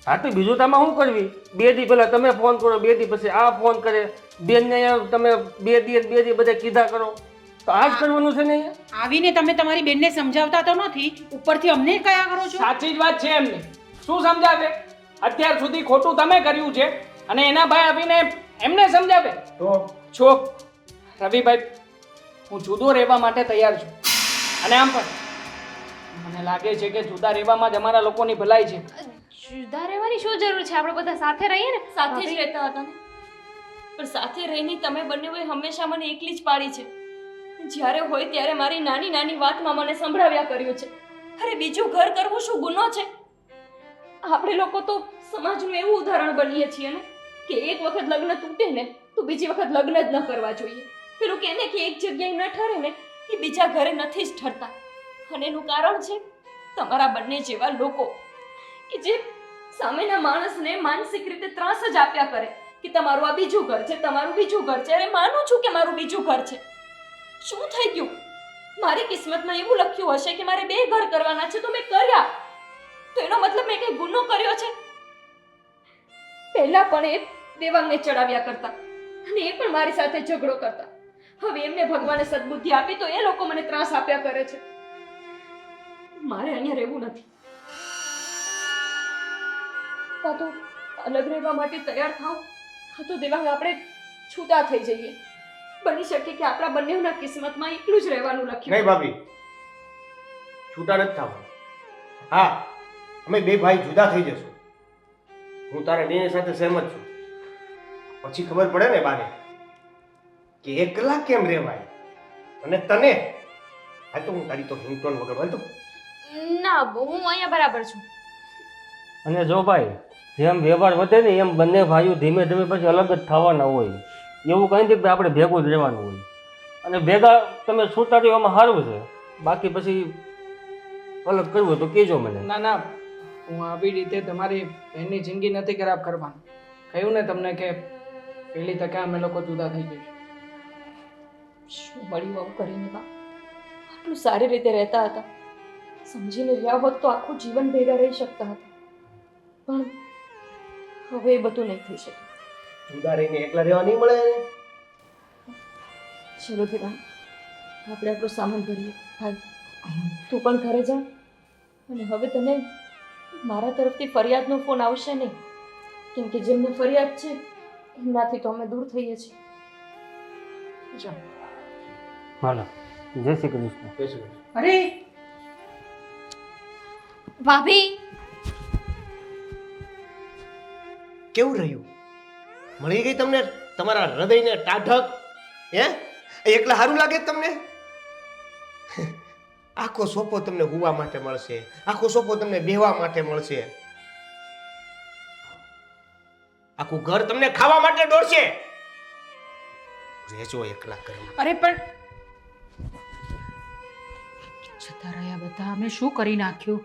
Speaker 6: હા તો બીજું તમે શું કરવી? 2 દી પહેલા તમે ફોન કરો, 2 દી પછી આ ફોન કરે, બેનને તમે 2 દી બધા કીધા કરો, તો આ જ કરવાનું છે ને?
Speaker 3: આવીને તમે તમારી બેનને સમજાવતા તો નથી, ઉપરથી અમને કયા કરો છો?
Speaker 4: સાચી જ વાત છે એમની. શું સમજાવે? અત્યાર સુધી ખોટું તમે કર્યું છે અને એના ભાઈ આવીને એમને સમજાવે.
Speaker 5: તો
Speaker 4: છો રવિભાઈ, હું જુદો રહેવા માટે તૈયાર છું. અને આમ પણ મને લાગે છે કે જુદા રહેવામાં જ અમારા લોકોની ભલાઈ છે.
Speaker 1: જુદા રહેવાની શું જરૂર છે? આપણે બધા સાથે રહીએ ને.
Speaker 2: સાથે જ રહેતા હતા ને, પણ સાથે રહીને તમે બંનેઓએ હંમેશા મને એકલી જ પાડી છે. જ્યારે હોય ત્યારે મારી નાની નાની વાતમાં મને સંભળાવ્યા કર્યું છે. અરે બીજું ઘર કરવું શું ગુનો છે? આપણે લોકો તો સમાજનું એવું ઉદાહરણ બનીએ છીએ ને કે એક વખત લગ્ન તૂટે ને તો બીજી વખત લગ્ન જ ન કરવા જોઈએ. પેલું કહે ને કે એક જગ્યાએ ન ઠરે ને એ બીજા ઘરે નથી જ ઠરતા. અને એનું કારણ છે તમારા બંને જેવા લોકો કે જે સામેના માણસને માનસિક રીતે ત્રાસ જ આપ્યા કરે કે તમારું આ બીજું ઘર છે, તમારું બીજું ઘર છે. અરે માનું છું કે મારું બીજું ઘર છે. શું થઈ ગયું? મારી કિસ્મતમાં એવું લખ્યું હશે કે મારે 2 ઘર કરવાના છે તો મેં કર્યા. તો એનો મતલબ મેં કઈ ગુનો કર્યો છે? પહેલા પણ એ દેવાંગને ચડાવ્યા કરતા અને એ પણ મારી સાથે ઝઘડો કરતા. હવે એમને ભગવાને સદબુદ્ધિ આપી તો એ લોકો મને ત્રાસ આપ્યા કરે છે. મારે અહીંયા રહેવું નથી. કાં તો અલગ રહેવા માટે તૈયાર થાવ, કાં તો દેવાંગ આપણે છૂટા થઈ જઈએ. બની શકે કે આપણા બંનેના કિસ્મતમાં એકલું જ રહેવાનું લખ્યું.
Speaker 5: નહીં ભાભી, છૂટા નથી થવાનું. હા, અમે 2 ભાઈ જુદા થઈ જશું. હું તારા નિર્ણય સાથે સહેમત છું. પછી ખબર પડે ને બાને કે એકલા કેમ રહેવાય. અને તને હાલ તો હું તારી તો હિંટોન વગર હાલ તો.
Speaker 1: ના, હું અહીંયા બરાબર છું.
Speaker 6: અને જો ભાઈ, જેમ વ્યવહાર વધે ને એમ બંને ભાઈઓ ધીમે ધીમે પછી અલગ જ થવાના હોય. એવું કંઈ નથી કે આપણે ભેગું જ રહેવાનું હોય. અને ભેગા તમે છૂટા રહ્યો એમાં સારું છે, બાકી પછી અલગ કરવું હોય તો કહેજો મને.
Speaker 4: ના ના, હું આવી રીતે તમારી બહેનની જિંદગી નથી ખરાબ કરવાનો. કહ્યું ને તમને કે પહેલી તકે અમે લોકો જુદા થઈ જઈશું.
Speaker 2: શું મળ્યું આવું કરીને બા? આટલું સારી રીતે રહેતા હતા, સમજીને રહ્યા હોત તો આખું જીવન ભેગા રહી શકતા હતા. પણ હવે એ બધું નહીં થઈ શકે.
Speaker 5: જુદા રહીને એકલા રહેવા નહીં મળે એને.
Speaker 2: ચલો ધીરા, આપણે આપણો સામાન ભરીએ. ભાઈ, તું પણ ઘરે જા. અને હવે તને મારા તરફથી ફરિયાદનો ફોન આવશે નહીં, કેમ કે જેમને ફરિયાદ છે એમનાથી તો અમે દૂર થઈએ છીએ.
Speaker 4: ચાલો.
Speaker 6: હાલો, જય શ્રી કૃષ્ણ.
Speaker 5: બેસો.
Speaker 3: અરે
Speaker 1: ભાભી
Speaker 5: કેવું રહ્યું? મળી ગઈ તમને તમારા હૃદયને ટાઢક? હે એકલા સારું લાગે તમને? આખો સોફો તમને હુવા માટે મળશે, આખો સોફો તમને બેહવા માટે મળશે, આખું ઘર તમને ખાવા માટે દોડશે. રહેજો એકલા ઘરમાં.
Speaker 3: અરે પણ જતા રહ્યા બધા, અમે શું કરી નાખ્યું?